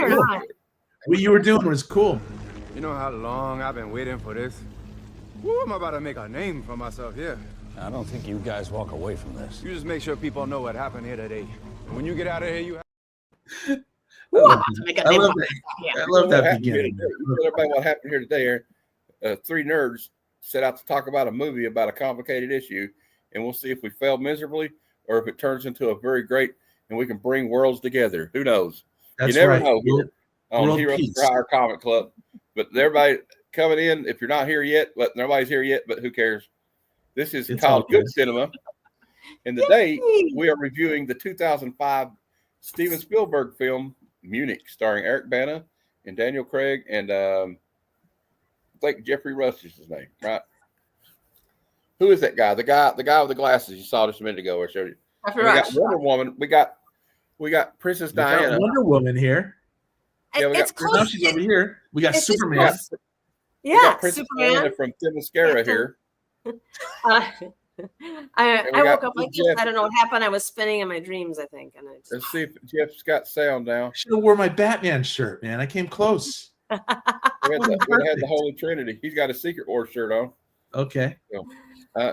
or not? What you were doing was cool. You know how long I've been waiting for this? Woo, I'm about to make a name for myself here. I don't think you guys walk away from this. You just make sure people know what happened here today. When you get out of here, you have... I love that beginning. You tell everybody what happened here today. Three nerds set out to talk about a movie about a complicated issue, and we'll see if we fail miserably or if it turns into a very great and we can bring worlds together. Who knows? That's you never right. know here on World Heroes peace. for Hire Comic Club. But everybody coming in, if you're not here yet, but nobody's here yet, but who cares? This is It's called all good. Good Cinema. And today we are reviewing the 2005 Steven Spielberg film Munich, starring Eric Bana and Daniel Craig and I think Jeffrey Rush is his name, right? Who is that guy? The guy with the glasses you saw just a minute ago. I showed you. We got Wonder Woman. We got Princess We got Diana. Wonder Woman here. Yeah, we It's got Now close. she's over here. We got It's just Superman. We Yeah, got Princess Diana Superman. from Themyscira here. I we got woke up like this. Jeff. I don't know what happened. I was spinning in my dreams, I think. And I just... Let's see if Jeff's got sound now. Should have wore my Batman shirt, man. I came close. We had the Holy Trinity. He's got a Secret Wars shirt on. Okay.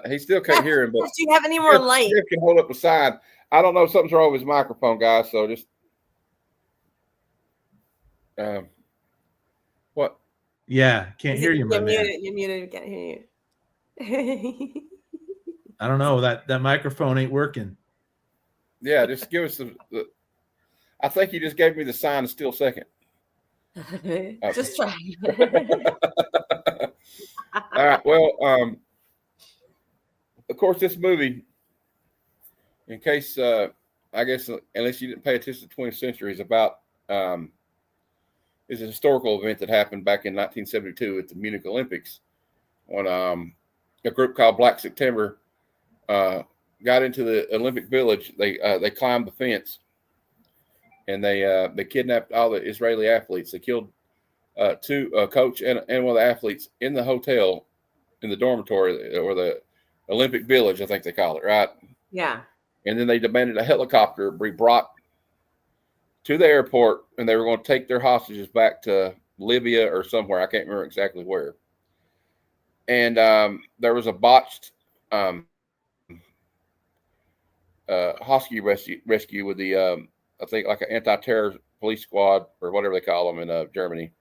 He still can't hear him, but Do you have any more light? Jeff can hold up a sign. I don't know. Something's wrong with his microphone, guys. So just what? Yeah, can't hear you, my You're man. muted. You're muted. Can't hear you. I don't know. That microphone ain't working. Yeah, just give us the I think you just gave me the sign to steal second. Just try. All right. Well, of course, this movie, in case I guess unless you didn't pay attention to the 20th century, is about is a historical event that happened back in 1972 at the Munich Olympics when a group called Black September got into the Olympic Village. They climbed the fence and they kidnapped all the Israeli athletes. They killed a coach and one of the athletes in the hotel, in the dormitory or the Olympic Village, I think they call it, right? Yeah. And then they demanded a helicopter be brought to the airport, and they were going to take their hostages back to Libya or somewhere. I can't remember exactly where. And there was a botched hostage rescue with the, I think, like an anti-terror police squad or whatever they call them in Germany.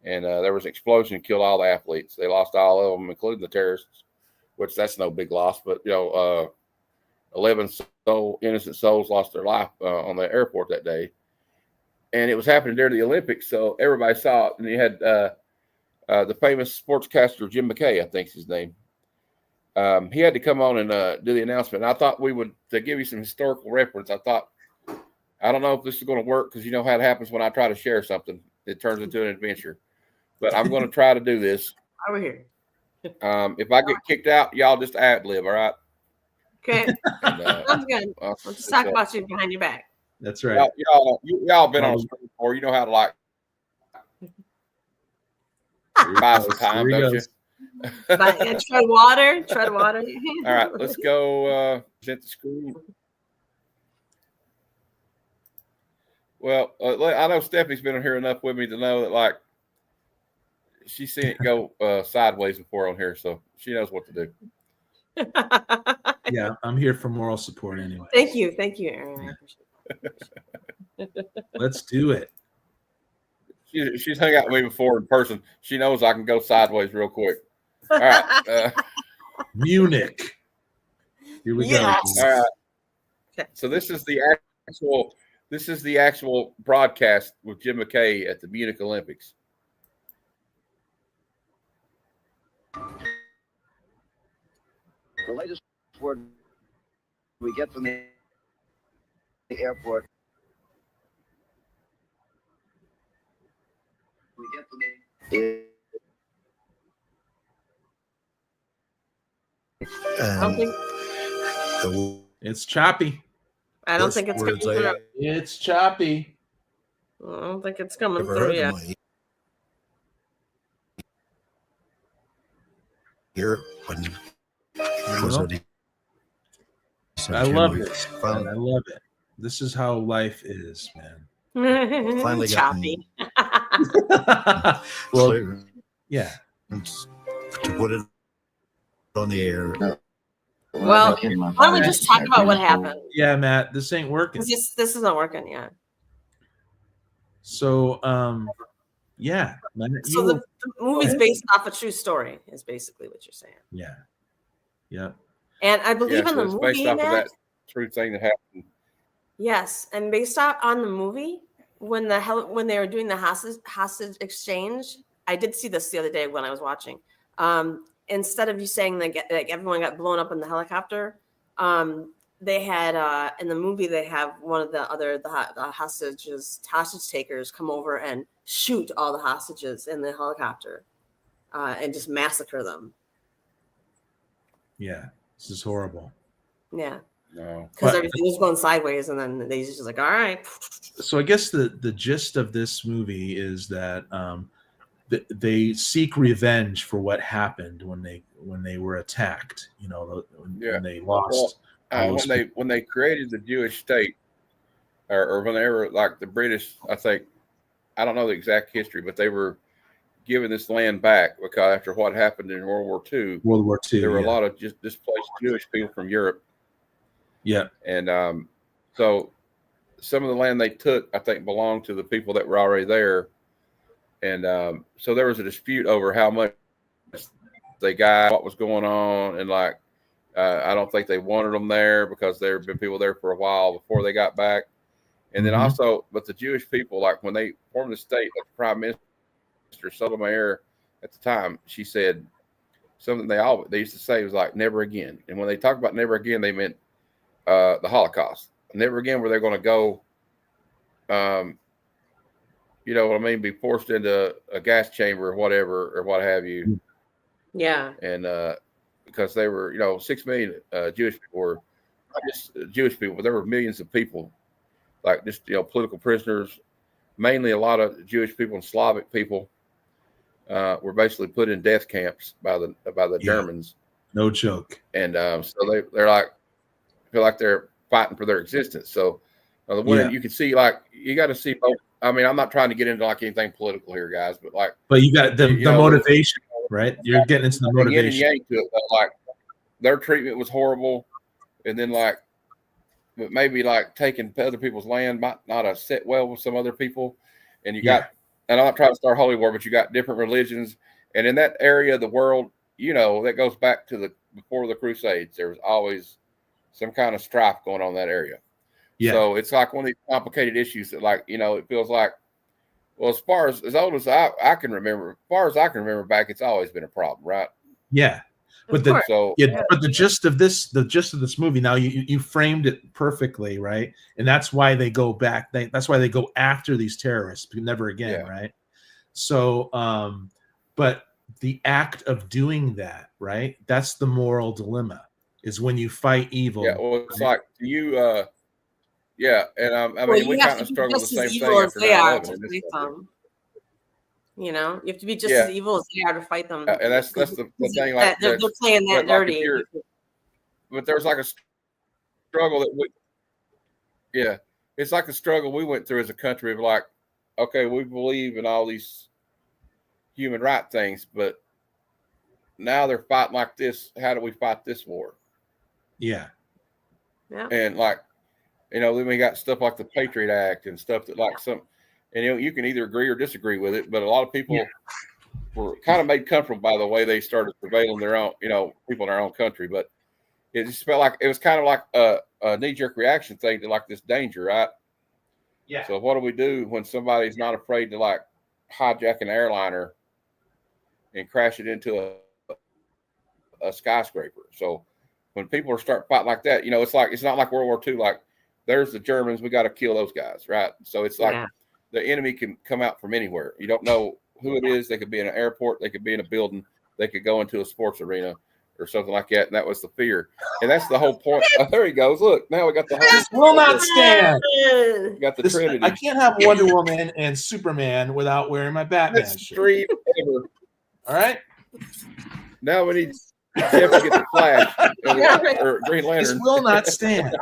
And there was an explosion and killed all the athletes. They lost all of them, including the terrorists, which that's no big loss. But, 11 innocent souls lost their life on the airport that day. And it was happening during the Olympics, so everybody saw it. And you had the famous sportscaster Jim McKay, I think's his name. He had to come on and do the announcement. And I thought we would, to give you some historical reference, I thought, I don't know if this is going to work because you know how it happens when I try to share something. It turns into an adventure. But I'm going to try to do this. Over here. If I get kicked out, y'all just ad-lib, all right? Okay. And, Sounds good. We'll just talk about you behind your back. That's right. Y'all been on a screen before. You know how to like buy some time, don't you? Tread water. Tread water. All right, let's go present the screen. Well, I know Stephanie's been on here enough with me to know that, like, she's seen it go sideways before on here, so she knows what to do. Yeah, I'm here for moral support anyway. Thank you, Aaron. Let's do it. She's hung out with me before in person. She knows I can go sideways real quick. All right. Munich. Here we Yes. go. All right. So this is the actual broadcast with Jim McKay at the Munich Olympics. The latest word we get from the airport. I don't think It's choppy. I don't think it's coming through. It's choppy. I don't think it's coming through yet. Here when I love it. Man. I love it. This is how life is, man. Finally got Choppy. Well, clearance yeah. to put it on the air. Well, why don't we just talk about what happened? Yeah, Matt, this ain't working. This isn't working yet. So, yeah. Matt, So the movie's based off a true story, is basically what you're saying. Yeah. Yeah. And I believe in the it's movie, based off of Matt, that true thing that happened. yes, and based on the movie, when they were doing the hostage exchange, I did see this the other day when I was watching. Instead of you saying that like everyone got blown up in the helicopter, they had in the movie they have one of the hostage takers come over and shoot all the hostages in the helicopter and just massacre them. Yeah. This is horrible. Yeah. No. Because everything was going sideways, and then they just like, all right. So I guess the gist of this movie is that they seek revenge for what happened when they were attacked. You know, when they lost. When they created the Jewish state, or when they were like the British, I think, I don't know the exact history, but they were giving this land back because after what happened in World War II, there were a lot of just displaced Jewish people from Europe. Yeah. And so some of the land they took, I think, belonged to the people that were already there. And so there was a dispute over how much they got, what was going on. And like, I don't think they wanted them there because there have been people there for a while before they got back. And then also, but the Jewish people, like when they formed the state, like the Prime Minister Sotomayor at the time, she said something they used to say was like, never again. And when they talk about never again, they meant the Holocaust. Never again were they going to go, you know what I mean, be forced into a gas chamber or whatever, or what have you. Yeah. And because they were, 6 million Jewish people were not just Jewish people, but there were millions of people, like just, political prisoners, mainly a lot of Jewish people and Slavic people were basically put in death camps by the Germans. No joke. And so they're like, feel like they're fighting for their existence. So the one you can see, like, you got to see both. I mean, I'm not trying to get into like anything political here, guys, but you got the motivation, right? You're getting into the motivation. Yin and yang to it, but like their treatment was horrible, and then like, but maybe like taking other people's land might not have set well with some other people, and you got. And I'm not trying to start holy war, but you got different religions, and in that area of the world, that goes back to before the Crusades. There was always some kind of strife going on in that area. Yeah. So it's like one of these complicated issues that, like, it feels like, well, as old as I can remember, as far as I can remember back, it's always been a problem, right? Yeah. But the gist of this movie, now you framed it perfectly, right? And that's why they go back. That's why they go after these terrorists, never again, right? So, but the act of doing that, right? That's the moral dilemma, is when you fight evil. Yeah, well, it's like you, and I mean, we kind of struggle with the same thing after 9/11. You have to be just as evil as they are to fight them. And that's the thing. Like they're playing that dirty. But there's like a struggle it's like a struggle we went through as a country of like, okay, we believe in all these human rights things, but now they're fighting like this. How do we fight this war? Yeah. And like, then we got stuff like the Patriot Act and stuff that like and you can either agree or disagree with it, but a lot of people were kind of made comfortable by the way they started surveilling their own, people in our own country. But it just felt like it was kind of like a knee-jerk reaction thing to like this danger, right? Yeah. So what do we do when somebody's not afraid to like hijack an airliner and crash it into a skyscraper? So when people are starting fighting like that, it's not like World War II. Like, there's the Germans, we got to kill those guys, right? So it's like the enemy can come out from anywhere. You don't know who it is. They could be in an airport, they could be in a building, they could go into a sports arena or something like that. And that was the fear. And that's the whole point. Oh, there he goes. Look, now we got This will not stand. We got the Trinity. I can't have Wonder Woman and Superman without wearing my Batman shirt. All right. Now we need Jeff to get the Flash or Green Lantern. This will not stand.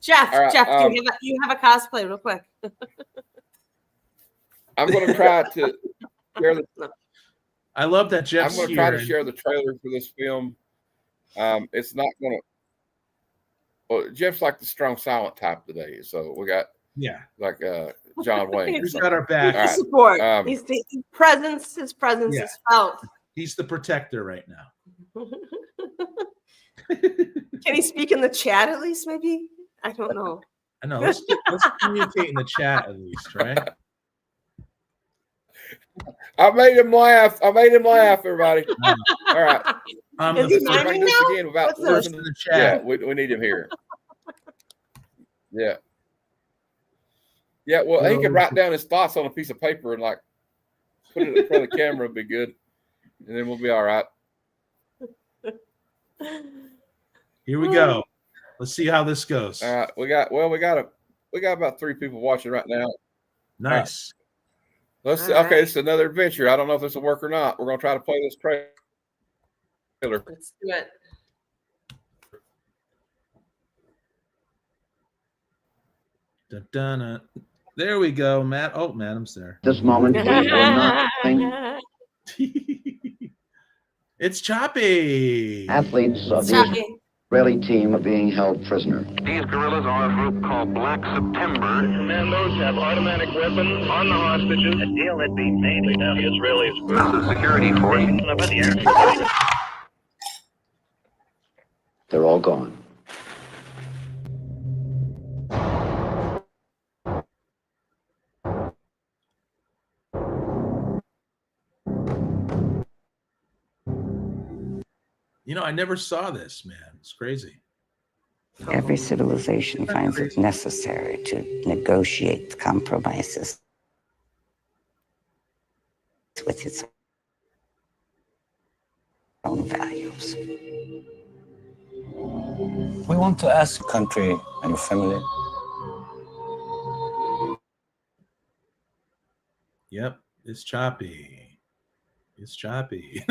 Jeff, All right, Jeff, you have a cosplay real quick. I'm going to try to share the. I love that Jeff's I'm going to try to share the trailer for this film. It's not going to. Well, Jeff's like the strong silent type today, so we got like John Wayne. He's got our back. Right. Support. His presence is felt. He's the protector right now. Can he speak in the chat at least? Maybe I don't know. I know. Let's communicate in the chat at least, right? I made him laugh. Everybody. All right. Is he everybody do this again without listening to the chat. Yeah, we need him here. Yeah. Yeah, well, he can write down his thoughts on a piece of paper and like put it in front of the camera. Would be good, and then we'll be all right. Here we go. Let's see how this goes. All right, we got about 3 people watching right now. Nice. Right. Let's see. Okay, it's another adventure. I don't know if this will work or not. We're gonna try to play this trailer. Let's do it. Dun, dun, dun. There we go, Matt. Oh, Madam's there. This moment, it's Choppy. Athletes of the Israeli team are being held prisoner. These guerrillas are a group called Black September. The commandos have automatic weapons on the hostages. A deal had been made with the Israelis. The security force. They're all gone. You know, I never saw this, man. It's crazy. Every civilization finds it necessary to negotiate compromises with its own values. We want to ask country and family. Yep, it's Choppy. It's Choppy.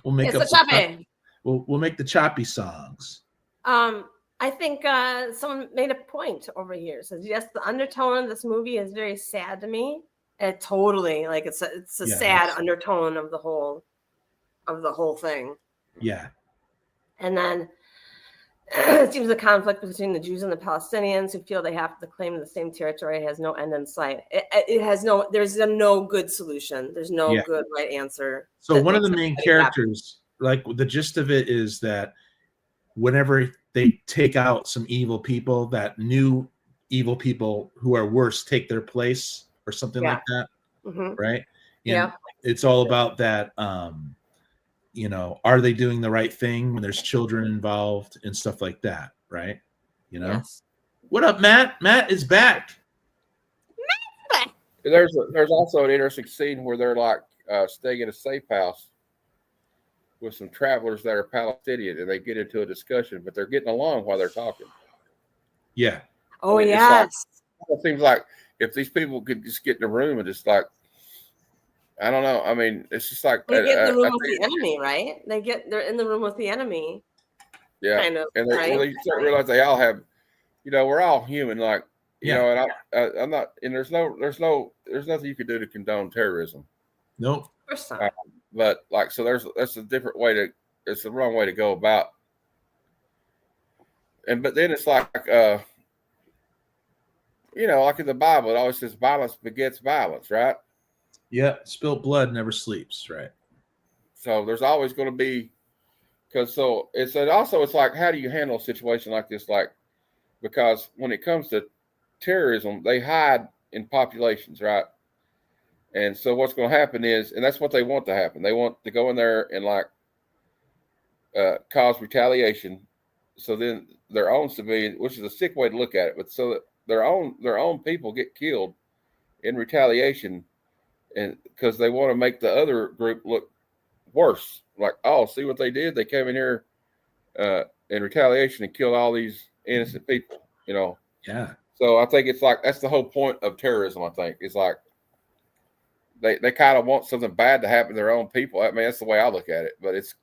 We'll make the Choppy songs. I think someone made a point over here. Says yes, the undertone of this movie is very sad to me. It totally like it's a sad undertone of the whole thing. Yeah. And then it seems the conflict between the Jews and the Palestinians who feel they have to claim the same territory has no end in sight. There's no good solution. There's no good right answer. So one of the main characters, like the gist of it is that whenever they take out some evil people, that new evil people who are worse take their place or something like that. Mm-hmm. Right. And it's all about that. You know, are they doing the right thing when there's children involved and stuff like that, right? You know, What up, Matt? Matt is back. There's also an interesting scene where they're like staying in a safe house with some travelers that are Palestinian, and they get into a discussion, but they're getting along while they're talking. Yeah. Oh, yes. It seems like if these people could just get in the room and just like, I don't know. I mean, it's just like they get in the room with the enemy, right? They're in the room with the enemy. Yeah, kind of, and they start to realize they all have, you know, we're all human. Like, you know, and I'm not, and there's nothing you can do to condone terrorism. Nope. Of course not. But like, so that's a different way it's the wrong way to go about. But then it's like, you know, like in the Bible, it always says violence begets violence, right? Yeah, spilt blood never sleeps, right? So there's always going to be, it's like, how do you handle a situation like this? Like, because when it comes to terrorism, they hide in populations, right? And so what's going to happen is, and that's what they want to happen. They want to go in there and like cause retaliation. So then their own civilian, which is a sick way to look at it, but so that their own people get killed in retaliation. And because they want to make the other group look worse, like, oh, see what they did? They came in here in retaliation and killed all these innocent people, you know? Yeah. So I think it's like, that's the whole point of terrorism, I think. It's like they kind of want something bad to happen to their own people. I mean, that's the way I look at it, but it's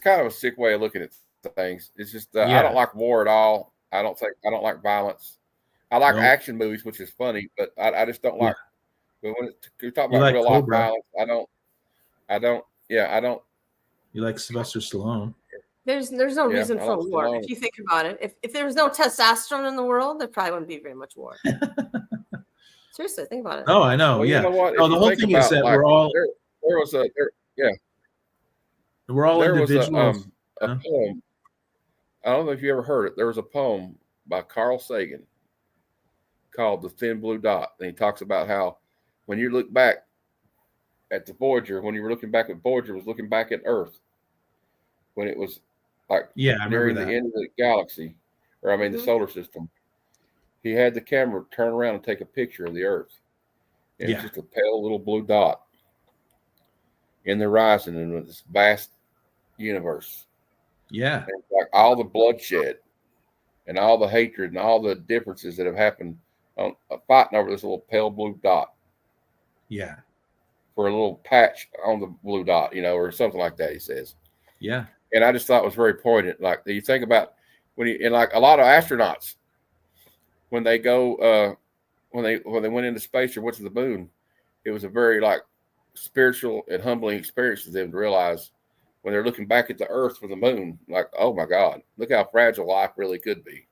kind of a sick way of looking at things. It's just I don't like war at all. I don't like violence. I like action movies, which is funny, but I just don't like. But when you're talking about real life violence, I don't. You like Sylvester Stallone? There's no reason for war if you think about it. If there was no testosterone in the world, there probably wouldn't be very much war. Seriously, think about it. Oh, I know. Well, yeah. You know what? No, the whole thing is that we're all. We're all individuals. A poem. I don't know if you ever heard it. There was a poem by Carl Sagan called "The Thin Blue Dot," and he talks about how when you look back at the Voyager, when you were looking back at Voyager, was looking back at Earth when it was like nearing the end of the galaxy, or the solar system. He had the camera turn around and take a picture of the Earth. And it's just a pale little blue dot in the horizon in this vast universe. Yeah. And like all the bloodshed and all the hatred and all the differences that have happened on fighting over this little pale blue dot. Yeah. For a little patch on the blue dot, or something like that, he says. Yeah. And I just thought it was very poignant. Like you think about like a lot of astronauts, when they go when they went into space or went to the moon, it was a very like spiritual and humbling experience for them to realize when they're looking back at the Earth from the moon, like, oh my God, look how fragile life really could be.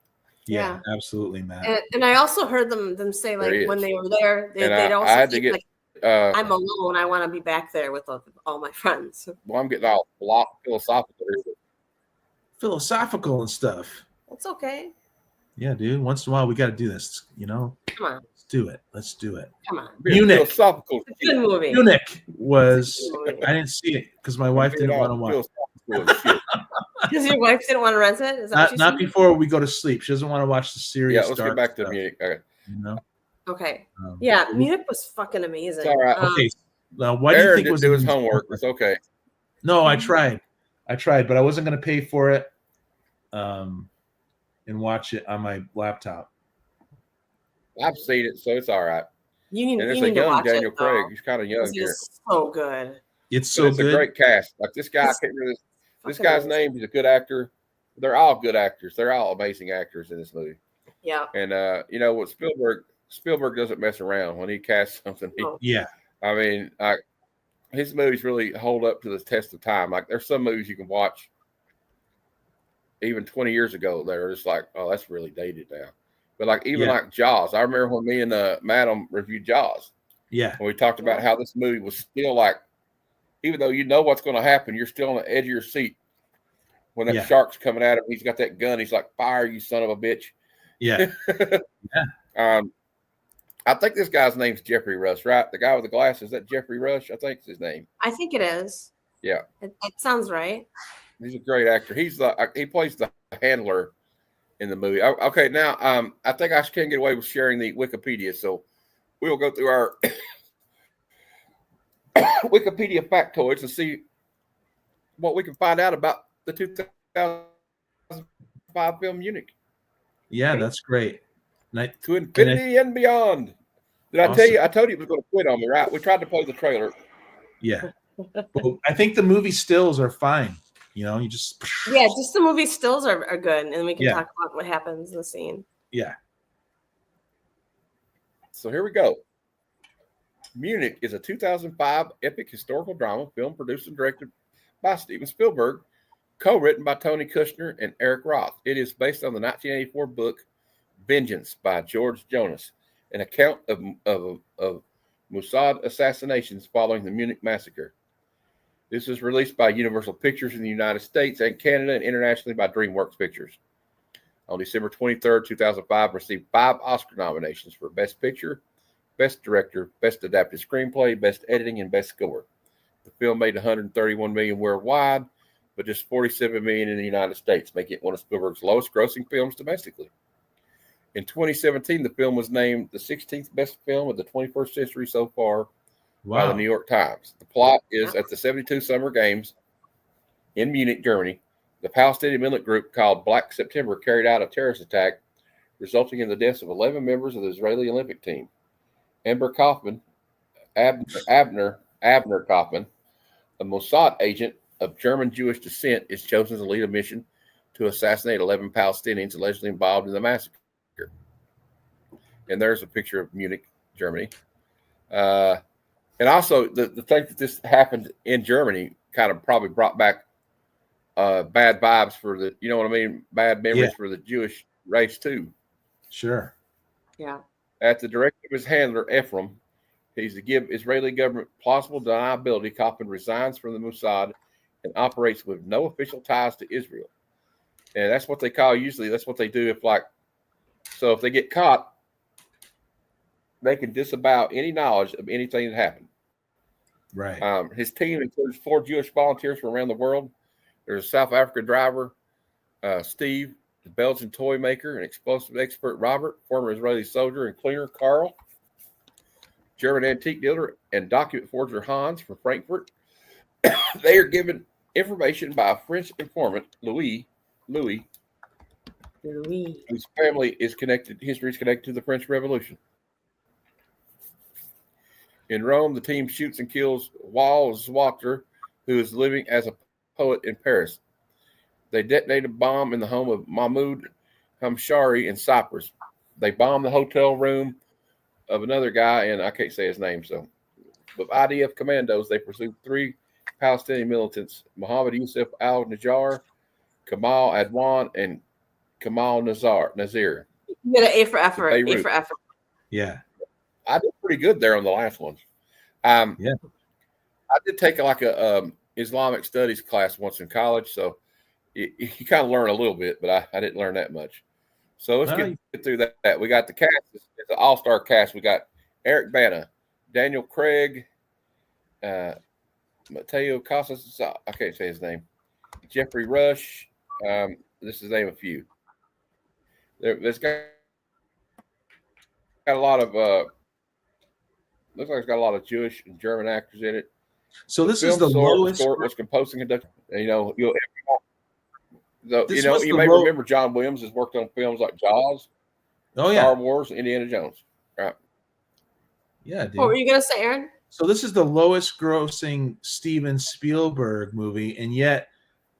Yeah, absolutely, Matt. And I also heard them say like when they were there, they'd also I had to get like, I'm alone. I want to be back there with all my friends. Well, I'm getting all philosophical. Philosophical and stuff. That's okay. Yeah, dude. Once in a while, we got to do this. Come on. Let's do it. Let's do it. Come on. Munich. Philosophical. It's a good movie. Munich was. I didn't see it because my wife didn't want to watch. Because your wife didn't want to rent it. Is that not before we go to sleep. She doesn't want to watch the series. Yeah, let's get back to Munich. Okay. Okay. Munich was fucking amazing. It's all right. Okay. Now, why do you think was his homework? It's okay. No, I tried, but I wasn't going to pay for it. And watch it on my laptop. I've seen it, so it's all right. You need a young Daniel Craig. He's kind of young here. So good. It's so good. It's a great cast. Like this guy, I can't remember this guy's name. He's a good actor. They're all good actors. They're all amazing actors in this movie. Yeah. And what Spielberg doesn't mess around when he casts something. I mean, his movies really hold up to the test of time. Like there's some movies you can watch even 20 years ago, they were just like, oh, that's really dated now. But like even like Jaws, I remember when me and Madam reviewed Jaws. Yeah. And we talked about how this movie was still like, even though you know what's going to happen, you're still on the edge of your seat when that shark's coming at him. He's got that gun. He's like, fire, you son of a bitch. Yeah. I think this guy's name's Jeffrey Rush, right? The guy with the glasses, is that Jeffrey Rush? I think it's his name. I think it is. Yeah. It sounds right. He's a great actor. He plays the handler in the movie. Okay, now I think I can get away with sharing the Wikipedia, so we'll go through our Wikipedia factoids and see what we can find out about the 2005 film Munich. Yeah, that's great. To infinity and beyond. Did I tell you? I told you it was going to quit on me, right? We tried to play the trailer. Yeah. Well, I think the movie stills are fine. You just just the movie stills are good, and we can talk about what happens in the scene. Yeah. So here we go. Munich is a 2005 epic historical drama film produced and directed by Steven Spielberg, co-written by Tony Kushner and Eric Roth. It is based on the 1984 book Vengeance by George Jonas, an account of Mossad assassinations following the Munich massacre. This was released by Universal Pictures in the United States and Canada and internationally by DreamWorks Pictures. On December 23rd, 2005, received 5 Oscar nominations for Best Picture, Best Director, Best Adapted Screenplay, Best Editing, and Best Score. The film made $131 million worldwide, but just $47 million in the United States, making it one of Spielberg's lowest grossing films domestically. In 2017, the film was named the 16th best film of the 21st century so far by the New York Times. The plot is at the 72 Summer Games in Munich, Germany. The Palestinian militant group called Black September carried out a terrorist attack, resulting in the deaths of 11 members of the Israeli Olympic team. Abner Kaufman, a Mossad agent of German Jewish descent, is chosen to lead a mission to assassinate 11 Palestinians allegedly involved in the massacre. And there's a picture of Munich, Germany. And also, the thing that this happened in Germany kind of probably brought back bad vibes for the, you know what I mean? Bad memories for the Jewish race, too. Sure. Yeah. At the directive of his handler, Ephraim, he's to give Israeli government plausible deniability. Kaufman resigns from the Mossad and operates with no official ties to Israel. And that's what they call, usually that's what they do if if they get caught, they can disavow any knowledge of anything that happened. Right. His team includes 4 Jewish volunteers from around the world. There's a South African driver, Steve, the Belgian toy maker and explosive expert Robert, former Israeli soldier and cleaner Carl, German antique dealer and document forger Hans from Frankfurt. They are given information by a French informant, Louis, whose family is connected. History is connected to the French Revolution. In Rome, the team shoots and kills Wal Zwater, who is living as a poet in Paris. They detonate a bomb in the home of Mahmoud Hamshari in Cyprus. They bomb the hotel room of another guy, and I can't say his name. So, with IDF commandos, they pursue 3 Palestinian militants: Mohammed Yusuf al-Najjar, Kamal Adwan, and Kamal Nazir. You get an A for effort. A for effort. Yeah. I did pretty good there on the last one. I did take a Islamic studies class once in college, so you kind of learn a little bit, but I didn't learn that much. So let's get through that. We got the cast. It's an all-star cast. We got Eric Bana, Daniel Craig, Mateo Casas. I can't say his name. Jeffrey Rush. This is name a few. There's got a lot of looks like it's got a lot of Jewish and German actors in it. So this is the lowest. Was composed and conducted. You may remember John Williams has worked on films like Jaws, Star Wars, and Indiana Jones. Right? Yeah. Dude. What were you gonna say, Aaron? So this is the lowest grossing Steven Spielberg movie, and yet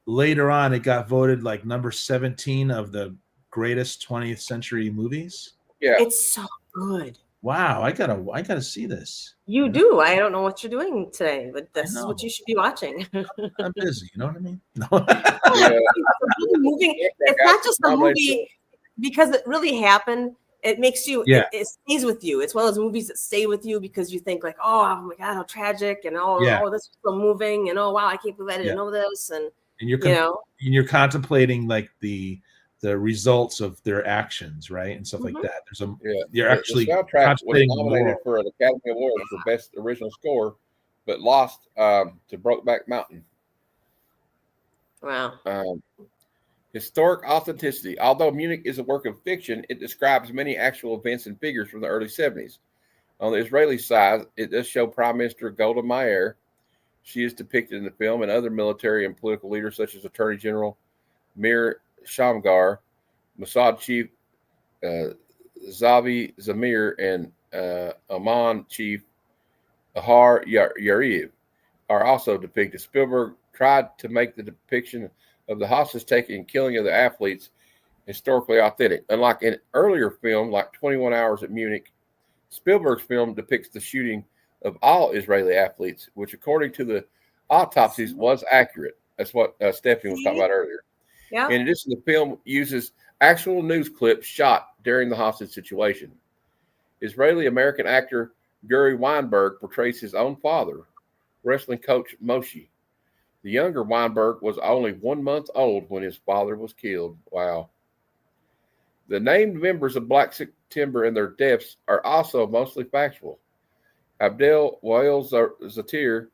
later on it got voted like number 17 of the greatest 20th century movies. Yeah, it's so good. Wow, I gotta see this. You do. I don't know what you're doing today, but this is what you should be watching. I'm busy. You know what I mean? It's not just a movie because it really happened. It makes you. It stays with you. It's one of those movies that stay with you because you think like, oh my god, how tragic, and oh, this is so moving, and oh wow, I can't believe I didn't know this, and you're contemplating like the results of their actions, right, and stuff like that. You're actually the soundtrack was nominated for an Academy Award for Best Original Score, but lost to Brokeback Mountain. Wow. Historic authenticity. Although Munich is a work of fiction, it describes many actual events and figures from the early 70s. On the Israeli side, it does show Prime Minister Golda Meir. She is depicted in the film, and other military and political leaders such as Attorney General Mir Shamgar, Mossad Chief Zavi Zamir, and Amman Chief Ahar Yariv are also depicted. Spielberg tried to make the depiction of the hostage taking and killing of the athletes historically authentic. Unlike an earlier film like 21 Hours at Munich, Spielberg's film depicts the shooting of all Israeli athletes, which according to the autopsies was accurate. That's what Stephanie was talking about earlier. Yeah. In addition, the film uses actual news clips shot during the hostage situation. Israeli-American actor Gary Weinberg portrays his own father, wrestling coach Moshe. The younger Weinberg was only 1 month old when his father was killed. Wow. The named members of Black September and their deaths are also mostly factual. Abdel Wael Zatir,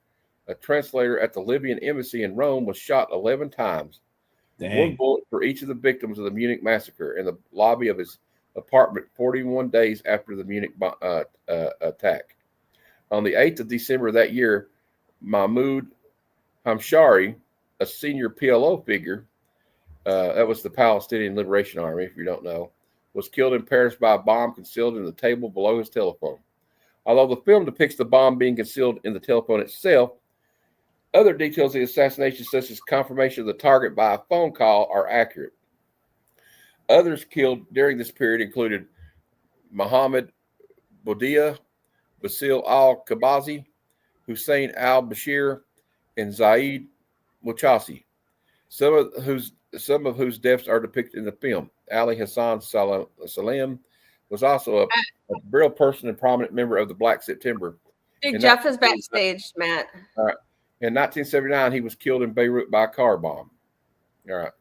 a translator at the Libyan embassy in Rome, was shot 11 times. Dang. 1 bullet for each of the victims of the Munich massacre in the lobby of his apartment 41 days after the Munich attack. On the 8th of December that year, Mahmoud Hamshari, a senior PLO figure, that was the Palestinian Liberation Army, if you don't know, was killed in Paris by a bomb concealed in the table below his telephone. Although the film depicts the bomb being concealed in the telephone itself, Other details of the assassination, such as confirmation of the target by a phone call, are accurate. Others killed during this period included Mohammed Boudia, Basil al-Kabazi, Hussein al-Bashir, and Zaid Muchasi, some of whose deaths are depicted in the film. Ali Hassan Salam was also a real person and prominent member of the Black September. Big Jeff is backstage, Matt. All right. In 1979, he was killed in Beirut by a car bomb. All right.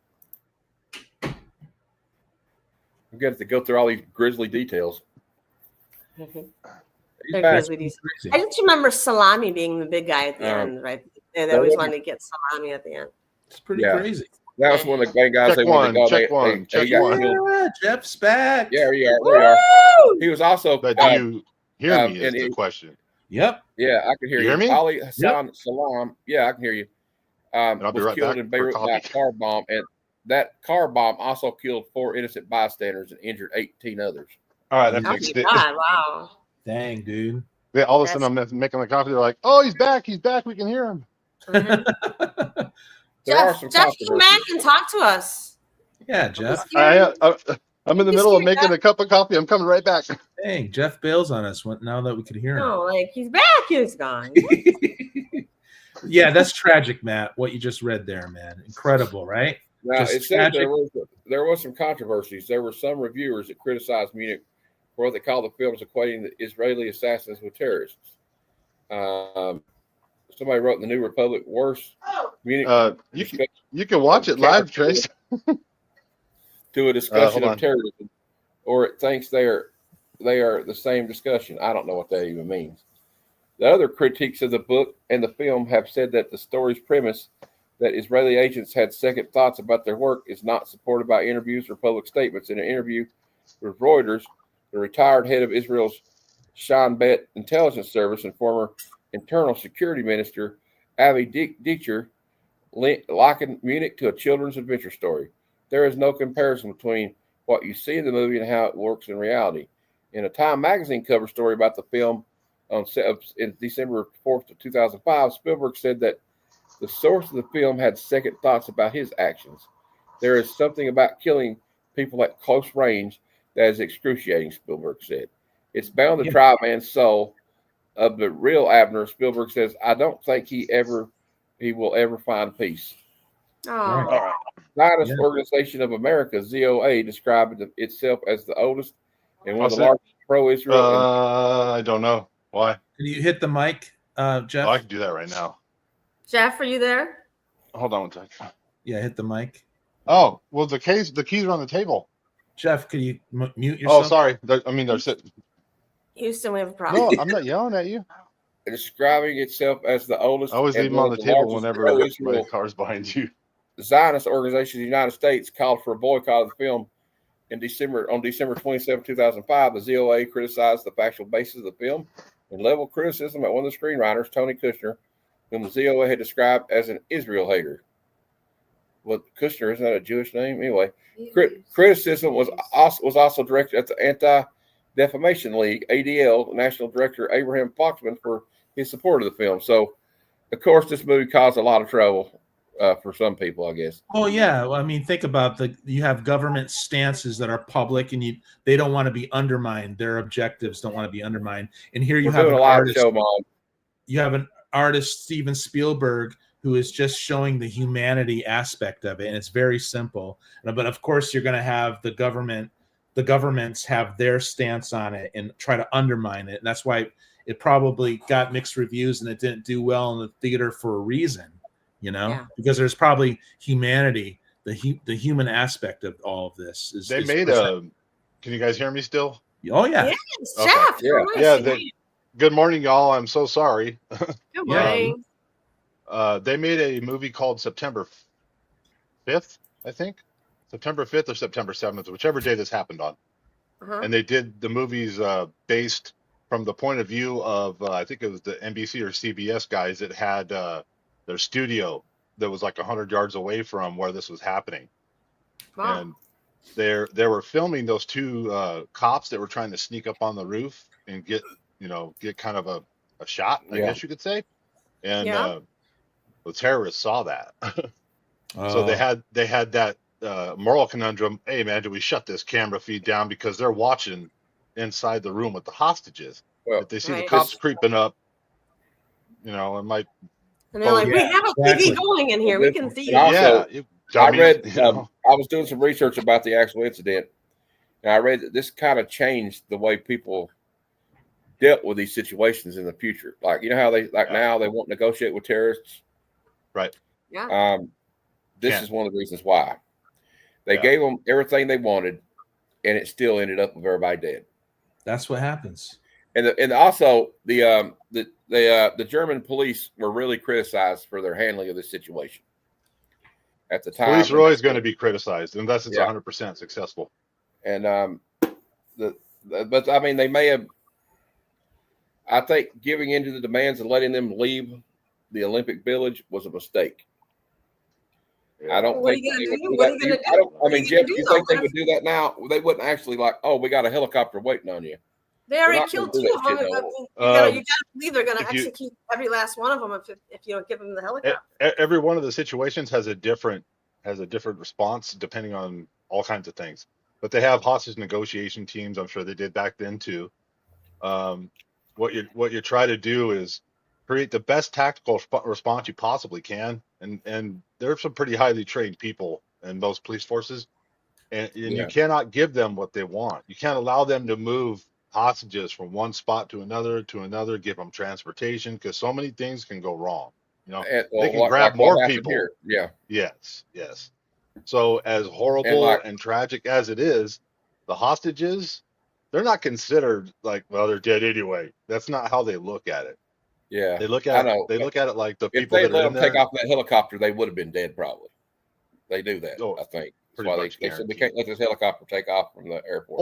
We've got to go through all these grisly details. Grisly details. I just remember Salami being the big guy at the end, right? They always wanted to get Salami at the end. It's pretty crazy. That was one of the main guys. Check one. Yeah, Jeff's back. Yeah, we are. He was also. But do you hear me? Is the question. Yep. Yeah, I can hear you. Hear me? Ali Hassan Salam. Yeah, I can hear you. Was killed in Beirut by a car bomb, and that car bomb also killed 4 innocent bystanders and injured 18 others. All right, that makes sense. Wow. Dang, dude. Yeah, all of a sudden I'm making the coffee. They're like, "Oh, he's back! He's back! We can hear him." Jeff, come back and talk to us. Yeah, Jeff. I'm in the middle of making a cup of coffee. I'm coming right back. Dang, Jeff bails on us now that we could hear him. No, like he's back, he's gone. Yeah, that's tragic, Matt. What you just read there, man. Incredible, right? Now, it said there was some controversies. There were some reviewers that criticized Munich for what they call the films equating the Israeli assassins with terrorists. Somebody wrote in the New Republic, worse. Munich. You can watch it live, Trace. To a discussion of terrorism, or it thinks they are the same discussion. I don't know what that even means. The other critiques of the book and the film have said that the story's premise that Israeli agents had second thoughts about their work is not supported by interviews or public statements. In an interview with Reuters, the retired head of Israel's Shin Bet intelligence service and former internal security minister Avi Dichter likened Munich to a children's adventure story. There is no comparison between what you see in the movie and how it works in reality. In a Time magazine cover story about the film in December 4th of 2005, Spielberg said that the source of the film had second thoughts about his actions. There is something about killing people at close range that is excruciating, Spielberg said. It's bound to try a man's soul. Of the real Abner, Spielberg says, I don't think he will ever find peace. Oh. Zionist Organization of America, ZOA, described itself as the oldest and one of the largest pro-Israel. I don't know. Why? Can you hit the mic, Jeff? Oh, I can do that right now. Jeff, are you there? Hold on one second. Yeah, hit the mic. Oh, well, the keys are on the table. Jeff, can you mute yourself? Oh, sorry. They're sitting. Houston, we have a problem. No, I'm not yelling at you. Describing itself as the oldest. I always leave them on the table whenever my car's behind you. The Zionist Organization of the United States called for a boycott of the film on December 27, 2005. The ZOA criticized the factual basis of the film and leveled criticism at one of the screenwriters, Tony Kushner, whom the ZOA had described as an Israel hater. Well, Kushner, isn't that a Jewish name? Anyway, criticism was also directed at the Anti-Defamation League, ADL, National Director Abraham Foxman, for his support of the film. So, of course, this movie caused a lot of trouble for some people, I guess. Oh yeah, well, I mean, think about you have government stances that are public, and they don't want to be undermined. Their objectives don't want to be undermined. And here you have an artist. You have an artist, Steven Spielberg, who is just showing the humanity aspect of it, and it's very simple. But of course, you're going to have the governments have their stance on it and try to undermine it, and that's why it probably got mixed reviews and it didn't do well in the theater for a reason. Because there's probably humanity, the human aspect of all of this. Can you guys hear me still? Oh yeah. Yes, Jeff. Yeah. Good morning, y'all. I'm so sorry. Good morning. They made a movie called September 5th, I think. September 5th or September 7th, whichever day this happened on. And they did the movies based from the point of view of, I think it was the NBC or CBS guys that had their studio that was like 100 yards away from where this was happening. Wow. And they were filming those two cops that were trying to sneak up on the roof and get kind of a shot, I guess you could say. And The terrorists saw that. So they had that moral conundrum. Hey man, do we shut this camera feed down because they're watching inside the room with the hostages? Well, if they see the cops creeping up, it might. And they're like, we have a TV going in here. We can see you. Also, I read. I was doing some research about the actual incident, and I read that this kind of changed the way people dealt with these situations in the future. Like, how they now they won't negotiate with terrorists, right? Yeah. This is one of the reasons why they gave them everything they wanted, and it still ended up with everybody dead. That's what happens. And also the German police were really criticized for their handling of this situation at the time. Police are always going to be criticized unless it's 100% successful. And but I mean, they may have. I think giving into the demands and letting them leave the Olympic Village was a mistake. I don't think they would do that. I mean, Jeff, do you think they would do that now? They wouldn't actually we got a helicopter waiting on you. They already killed 2 of them. You gotta believe they're gonna execute every last one of them if you don't give them the helicopter. Every one of the situations has a different response depending on all kinds of things. But they have hostage negotiation teams. I'm sure they did back then too. What you try to do is create the best tactical response you possibly can, and there are some pretty highly trained people in those police forces, and you cannot give them what they want. You can't allow them to move hostages from one spot to another, give them transportation, because so many things can go wrong. They can grab more people. Here. Yeah. Yes. So as horrible and tragic as it is, the hostages, they're not considered they're dead anyway. That's not how they look at it. Yeah, they look at it. They look at it like the people that let them take off that helicopter, they would have been dead probably. They do that, I think. That's why they said we can't let this helicopter take off from the airport.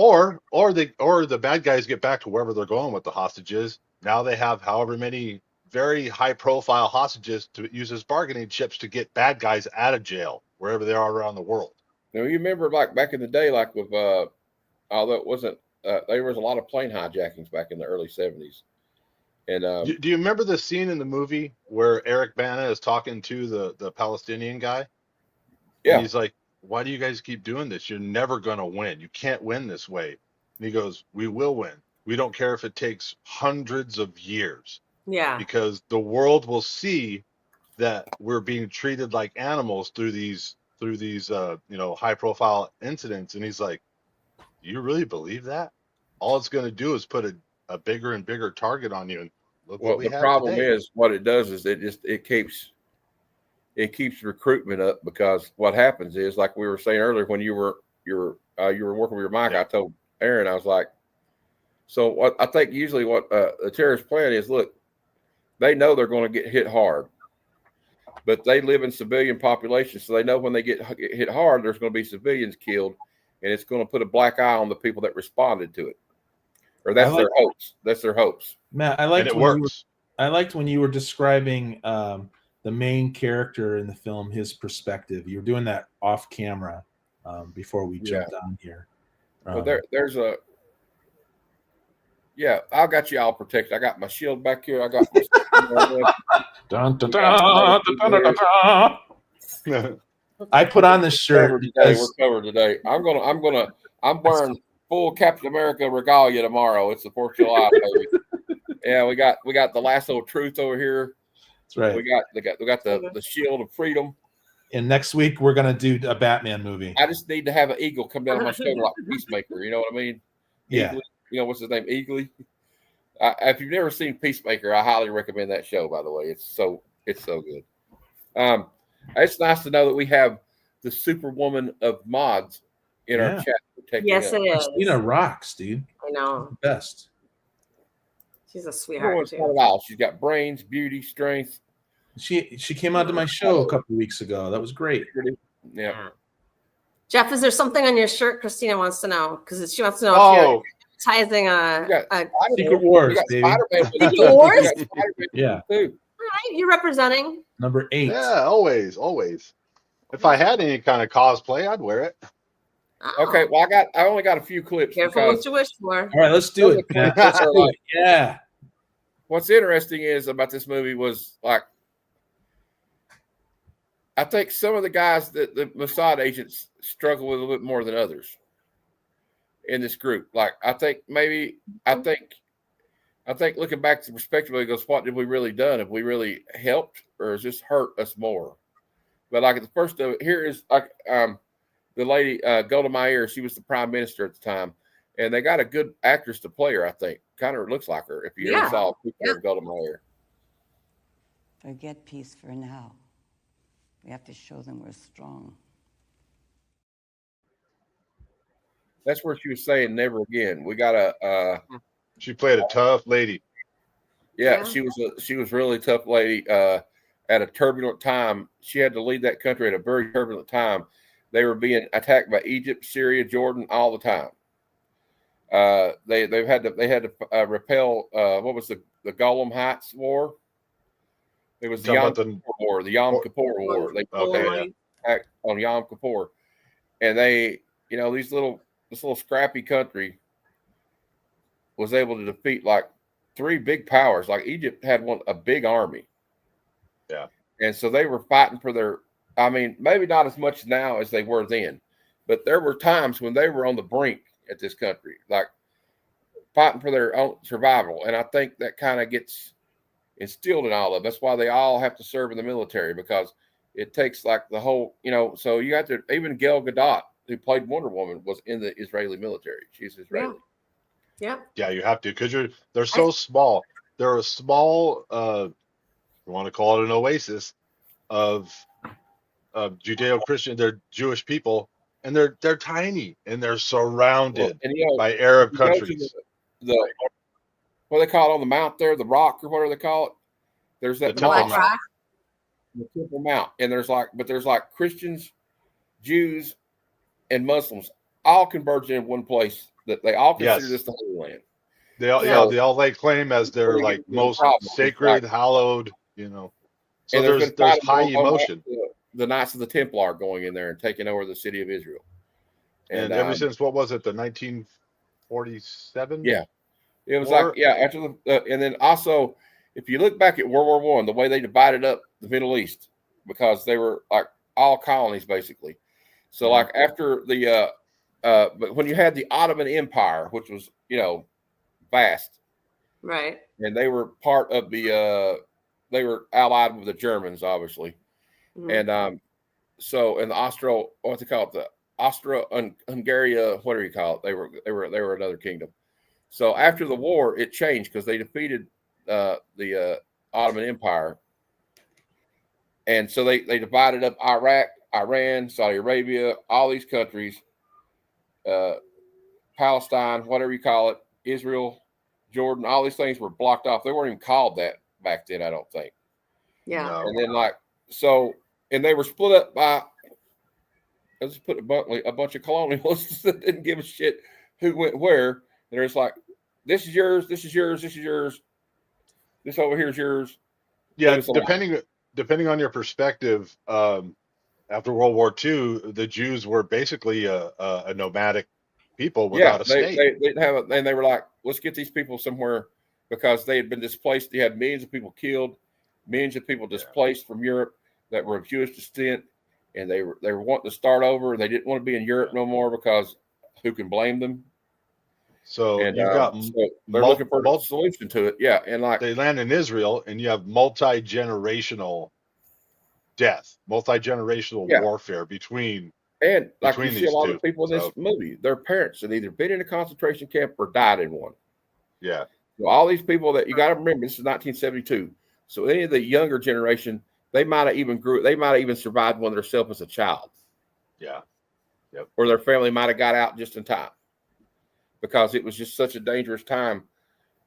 Or the bad guys get back to wherever they're going with the hostages. Now they have however many very high profile hostages to use as bargaining chips to get bad guys out of jail wherever they are around the world. Now you remember back in the day, with although it wasn't there was a lot of plane hijackings back in the early 70s. And do you remember the scene in the movie where Eric Bana is talking to the Palestinian guy? Yeah. And he's like, why do you guys keep doing this? You're never going to win. You can't win this way. And he goes, we will win. We don't care if it takes hundreds of years. Yeah. Because the world will see that we're being treated like animals through these high profile incidents. And he's like, do you really believe that? All it's going to do is put a bigger and bigger target on you. And look what we have. The problem today. is what it does is it keeps recruitment up, because what happens is, like we were saying earlier, when you were working with your mic, I told Aaron, I was like, so what I think usually what the terrorist plan is, look, they know they're going to get hit hard, but they live in civilian populations, so they know when they get hit hard, there's going to be civilians killed, and it's going to put a black eye on the people that responded to it. Or that's their hopes. That's their hopes. Matt, I liked when you were describing the main character in the film, his perspective. You were doing that off camera before we jumped on here. Well, there's a I got you all protected. I got my shield back here. I got dun, dun, dun, dun, dun, dun, dun. I put on this shirt because we're covered today. I'm wearing full Captain America regalia tomorrow. It's the 4th of July, baby. Yeah, we got the lasso of truth over here. That's right. We got the shield of freedom. And next week we're gonna do a Batman movie. I just need to have an eagle come down on my shoulder like Peacemaker. You know what I mean? Yeah. Eagly, what's his name? Eagly. If you've never seen Peacemaker, I highly recommend that show. By the way, it's so good. It's nice to know that we have the Superwoman of mods in our chat. Yes, it is. Christina rocks, dude. I know. The best. She's a sweetheart too. She's got brains, beauty, strength. She came onto my show a couple of weeks ago. That was great. Yeah. Jeff, is there something on your shirt Christina wants to know? Because she wants to know if you're advertising a Secret Wars, baby. Secret Wars? Yeah. All right, you're representing. Number 8. Yeah, always. If I had any kind of cosplay, I'd wear it. Oh. Okay, well, I only got a few clips. Careful what you wish for. All right, let's do it. Yeah. What's interesting is about this movie was I think some of the guys that the Mossad agents struggle with a little bit more than others in this group. Like I think looking back to perspective, it goes, what did we really done? Have we really helped, or has this hurt us more? But like at the first of it, here is like the lady Golda Meir. She was the prime minister at the time, and they got a good actress to play her. I think kind of looks like her. If you ever saw a picture of Golda Meir. Forget peace for now. We have to show them we're strong. That's where she was saying never again. We gotta. She played a tough lady. Yeah, she was really a tough lady at a turbulent time. She had to lead that country at a very turbulent time. They were being attacked by Egypt, Syria, Jordan all the time. They had to repel what was the Golan Heights War? It was the Yom Kippur War. The Yom Kippur War. They attacked on Yom Kippur, and this little scrappy country was able to defeat like 3 big powers. Like Egypt had a big army. Yeah. And so they were fighting for their, I mean, maybe not as much now as they were then, but there were times when they were on the brink at this country, like fighting for their own survival. And I think that kind of gets instilled in all of them. That's why they all have to serve in the military, because it takes like the whole, so you got to, even Gal Gadot, who played Wonder Woman, was in the Israeli military. She's Israeli. Yeah, you have to, because they're so small. They're a small, you want to call it an oasis of Judeo-Christian. They're Jewish people, and they're tiny, and they're surrounded by Arab countries. What do they call it on the mount there? The rock, or whatever they call it. There's that the Temple Mount. The Temple Mount, and there's like Christians, Jews, and Muslims all converging in one place. That they all consider this the Holy Land. They all lay claim as their like most sacred, hallowed. So there's high emotion. The Knights of the Templar going in there and taking over the city of Israel. And ever since, what was it, the 1947? Yeah, it was after and then also, if you look back at World War I, the way they divided up the Middle East, because they were like all colonies basically. So like after the but when you had the Ottoman Empire, which was vast, right, and they were part of the they were allied with the Germans, obviously, and so in the Austro-Hungaria, whatever you call it, they were another kingdom. So after the war, it changed because they defeated the Ottoman Empire, and so they divided up Iraq, Iran, Saudi Arabia, all these countries, Palestine, whatever you call it, Israel, Jordan, all these things were blocked off. They weren't even called that back then, I don't think. Yeah. No. And then and they were split up by, let's put it bluntly, a bunch of colonialists that didn't give a shit who went where. And they're just like, this is yours, this is yours, this is yours, this over here is yours. Yeah, depending on your perspective, after World War II, the Jews were basically a nomadic people without a state. And they were like, let's get these people somewhere, because they had been displaced. They had millions of people killed, millions of people displaced from Europe that were of Jewish descent, and they were wanting to start over. They didn't want to be in Europe no more, because who can blame them? So and you've got they're looking for a solution to it. Yeah, and like they land in Israel, and you have multi-generational death, multi-generational warfare between you see these a lot two. of people in this movie, their parents had either been in a concentration camp or died in one. Yeah. So all these people that you got to remember, this is 1972. So any of the younger generation, they might have even survived one themselves as a child. Yeah. Yep. Or their family might have got out just in time, because it was just such a dangerous time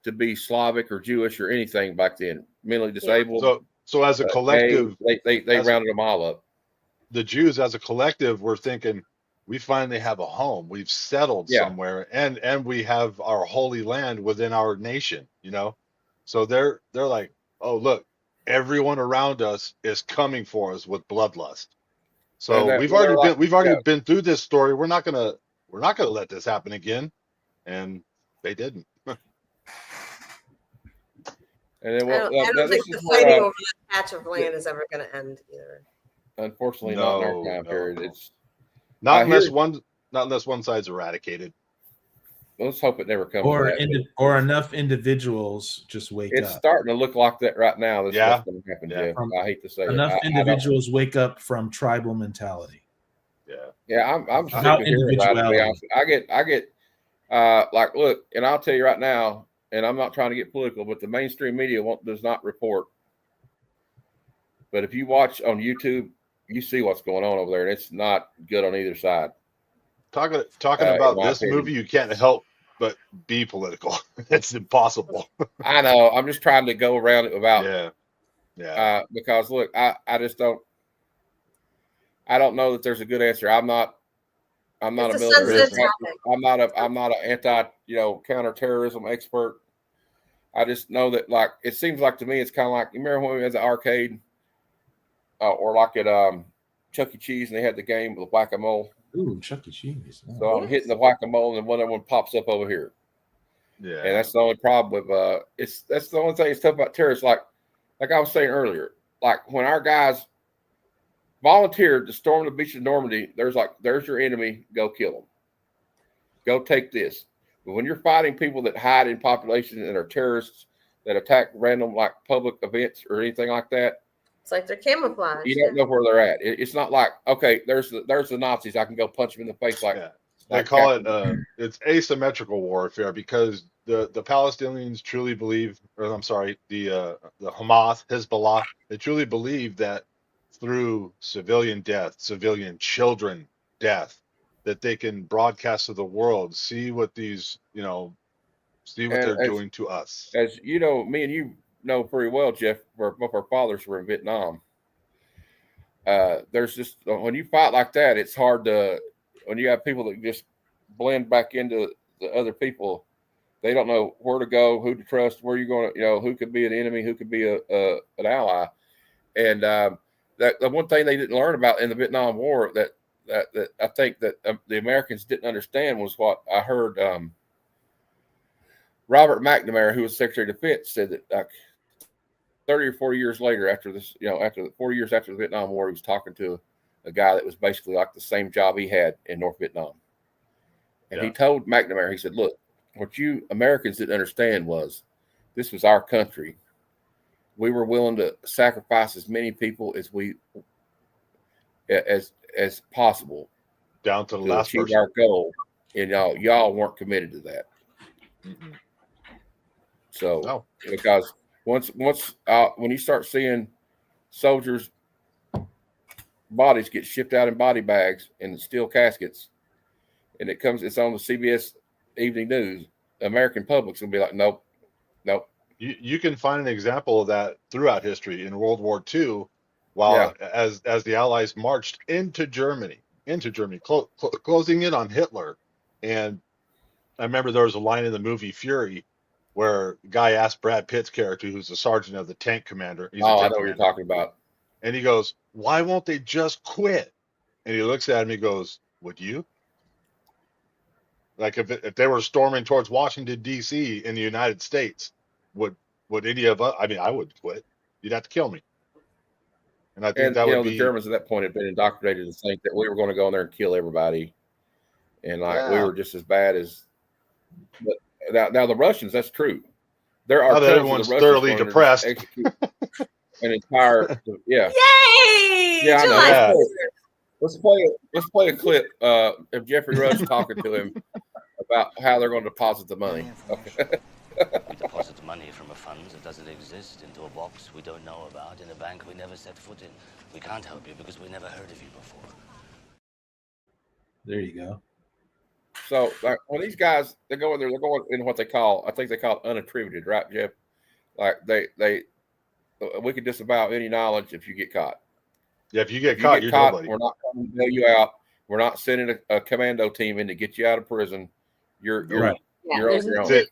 to be Slavic or Jewish or anything back then, mentally disabled. So as a collective, they rounded them all up. The Jews as a collective were thinking, we finally have a home. We've settled somewhere, and we have our holy land within our nation, So they're like, oh, look, everyone around us is coming for us with bloodlust. So we've already been through this story. We're not gonna let this happen again. And they didn't. And then, I don't think the fighting over that patch of land is ever going to end either. Unfortunately, not in our time period. It's not unless one side's eradicated. Let's hope it never comes. Or enough individuals just wake up. It's starting to look like that right now. This is what's going to happen, Jeff. I hate to say enough individuals wake up from tribal mentality. Yeah, I'm sick of hearing about it, to be honest. I get like, look, and I'll tell you right now, and I'm not trying to get political, but the mainstream media does not report. But if you watch on YouTube, you see what's going on over there, and it's not good on either side. Talking about this movie, you can't help but be political. It's impossible. I know. I'm just trying to go around it without. Yeah. Because look, I just don't. I don't know that there's a good answer. I'm not a military. I'm not an anti counterterrorism expert. I just know that, like, it seems like to me it's kind of like, you remember when we had the arcade, or like at Chuck E. Cheese, and they had the game with whack-a-mole. Ooh, Chuck E. Cheese. Oh. So I'm hitting the whack-a-mole, and one pops up over here. Yeah, and that's the only problem with that's the only thing that's tough about terrorists. Like I was saying earlier, like when our guys volunteered to storm the beach of Normandy, there's your enemy, go kill them, go take this. But when you're fighting people that hide in populations and are terrorists that attack random like public events or anything like that, it's like they're camouflaged. You don't know where they're at. It's not like, okay, there's the Nazis, I can go punch them in the face like. Yeah. They call it it's asymmetrical warfare because the Palestinians truly believe, or I'm sorry, the Hamas, Hezbollah, they truly believe that through civilian death, civilian children death, that they can broadcast to the world, see what they're doing to us. As you know, me and you know pretty well, Jeff, both our fathers were in Vietnam. There's just, when you fight like that, it's hard to, when you have people that just blend back into the other people, they don't know where to go, who to trust, where you're going to, who could be an enemy, who could be an ally. And that the one thing they didn't learn about in the Vietnam War that I think that the Americans didn't understand was what I heard Robert McNamara, who was Secretary of Defense, said that like 30 or 40 years later, after this, after 4 years after the Vietnam War, he was talking to a guy that was basically like the same job he had in North Vietnam. And he told McNamara, he said, look, what you Americans didn't understand was this was our country. We were willing to sacrifice as many people as possible down to the last achieve person. Our goal. And y'all weren't committed to that. Mm-hmm. So because once when you start seeing soldiers' bodies get shipped out in body bags and steel caskets, and it's on the CBS Evening News, the American public's gonna be like, nope. You can find an example of that throughout history in World War II, while as the Allies marched into Germany, closing in on Hitler. And I remember there was a line in the movie Fury where the guy asked Brad Pitt's character, who's the sergeant of the tank commander. I know what you're talking about. And he goes, why won't they just quit? And he looks at him, he goes, would you? Like if they were storming towards Washington, D.C. in the United States, would any of us, I mean, I would quit. You'd have to kill me. And I think that would be. The Germans at that point had been indoctrinated to think that we were going to go in there and kill everybody. And we were just as bad as. But now the Russians, that's true. There are everyone's thoroughly depressed. An entire Yay! Yeah, I know. Let's play a clip of Jeffrey Rush talking to him about how they're going to deposit the money. Okay. We deposit money from a fund that doesn't exist into a box we don't know about in a bank we never set foot in. We can't help you because we never heard of you before. There you go. So like when these guys they're going in what they call, I think they call it unattributed, right, Jeff? Like we can disavow any knowledge if you get caught. Yeah, if you get caught, you're nobody. We're not coming to bail you out. We're not sending a commando team in to get you out of prison. You're right. You're on your own.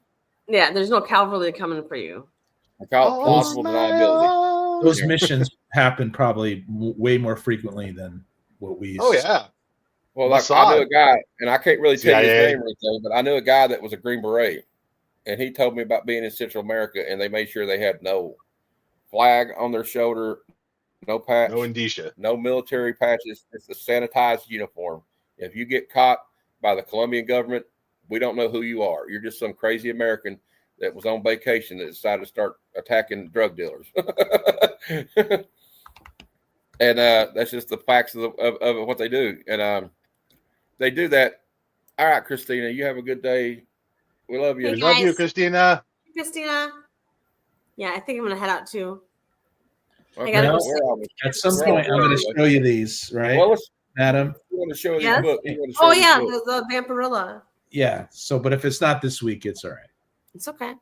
Yeah, there's no cavalry coming for you. Plausible deniability. Those missions happen probably way more frequently than what we. Oh yeah. Well, like I knew a guy, and I can't really tell you his name or anything, but I knew a guy that was a Green Beret, and he told me about being in Central America, and they made sure they had no flag on their shoulder, no patch, no indicia, no military patches. It's a sanitized uniform. If you get caught by the Colombian government, we don't know who you are. You're just some crazy American that was on vacation that decided to start attacking drug dealers. And that's just the facts of what they do. And they do that. All right, Christina, you have a good day. We love you. Hey, we love you, Christina. Christina. Yeah, I think I'm gonna head out too. Okay. I gotta Well, at some point, I'm going to show you these, right, well, Adam? You want to show Yes? these books? Oh yeah, the Vampirilla. Yeah. So, but if it's not this week, it's all right. It's okay.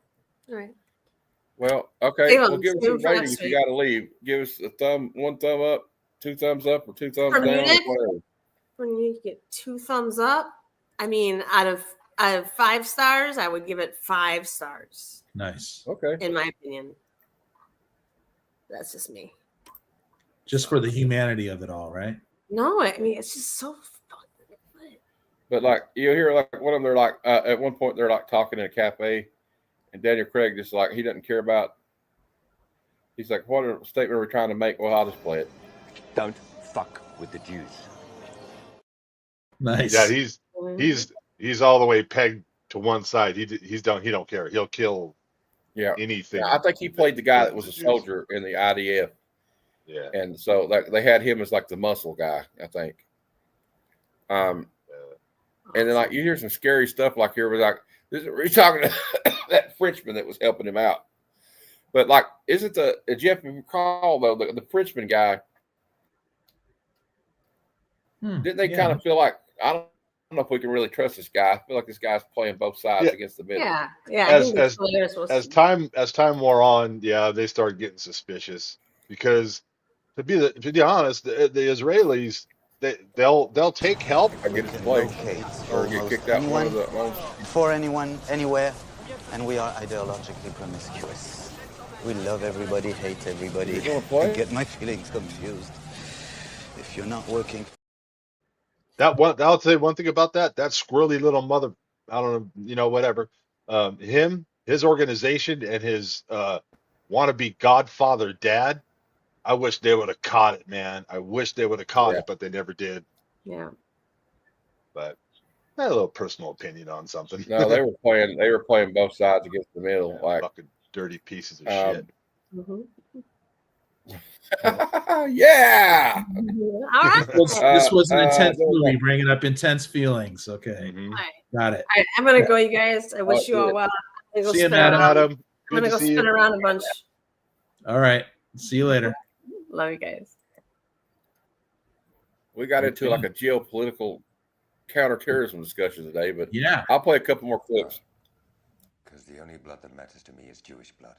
All right. Well, okay. Save Well, them. give us Save a them for rating next if you week. got to leave. Give us one thumb up, 2 thumbs up, or 2 thumbs For down. Munich? Whatever. When you get 2 thumbs up, I mean, out of 5 stars, I would give it 5 stars. Nice. Okay. In my opinion, that's just me. Just for the humanity of it all, right? No, I mean it's just so fucking good. But like you hear like one of them, they're like at one point they're like talking in a cafe, and Daniel Craig just like he doesn't care about. He's like, "What a statement are we trying to make?" Well, I'll just play it. Don't fuck with the Jews. Nice. Yeah, he's all the way pegged to one side. He don't care. He'll kill anything. Yeah, I think he played the guy that was a soldier in the IDF. Yeah, and so they had him as like the muscle guy, I think. And then like you hear some scary stuff like here was like we're talking to that Frenchman that was helping him out. But like, isn't Jeff, if you recall though, the Frenchman guy, didn't they kind of feel like I don't know if we can really trust this guy? I feel like this guy's playing both sides against the middle. Yeah. As time wore on, they started getting suspicious because to be honest, the Israelis they'll take help against the play or get kicked out one of the for anyone anywhere, and we are ideologically promiscuous. We love everybody, hate everybody. You gonna play? I get my feelings confused if you're not working. I'll say one thing about that squirrely little mother. I don't know, whatever. His organization and his wannabe Godfather dad. I wish they would have caught it, man. I wish they would have caught it, but they never did. Yeah. But I had a little personal opinion on something. No, they were playing both sides against the middle, like fucking dirty pieces of shit. Yeah. All right. This was an intense movie, bringing up intense feelings. Okay, got it. All right, I'm gonna go, you guys. I wish you all well. See you, Adam. I'm gonna go spin around a bunch. All right. See you later. Love you guys. We got into like a geopolitical counterterrorism discussion today, but yeah, I'll play a couple more clips. Because the only blood that matters to me is Jewish blood.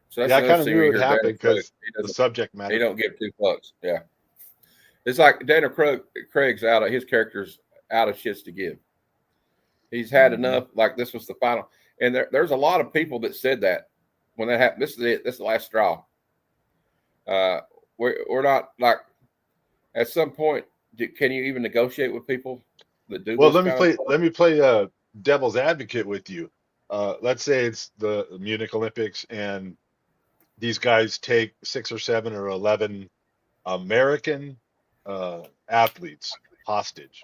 So that's I kind of scene knew where it you happened hear because Daniel the subject matter. He don't give 2 fucks. Yeah, it's like Daniel Craig's out of his character's out of shits to give. He's had enough. Like this was the final, and there's a lot of people that said that when that happened. This is it. This is the last straw. We're not like at some point. Can you even negotiate with people that do? Well, this let me play devil's advocate with you. Let's say it's the Munich Olympics and these guys take 6 or 7 or 11 American athletes hostage.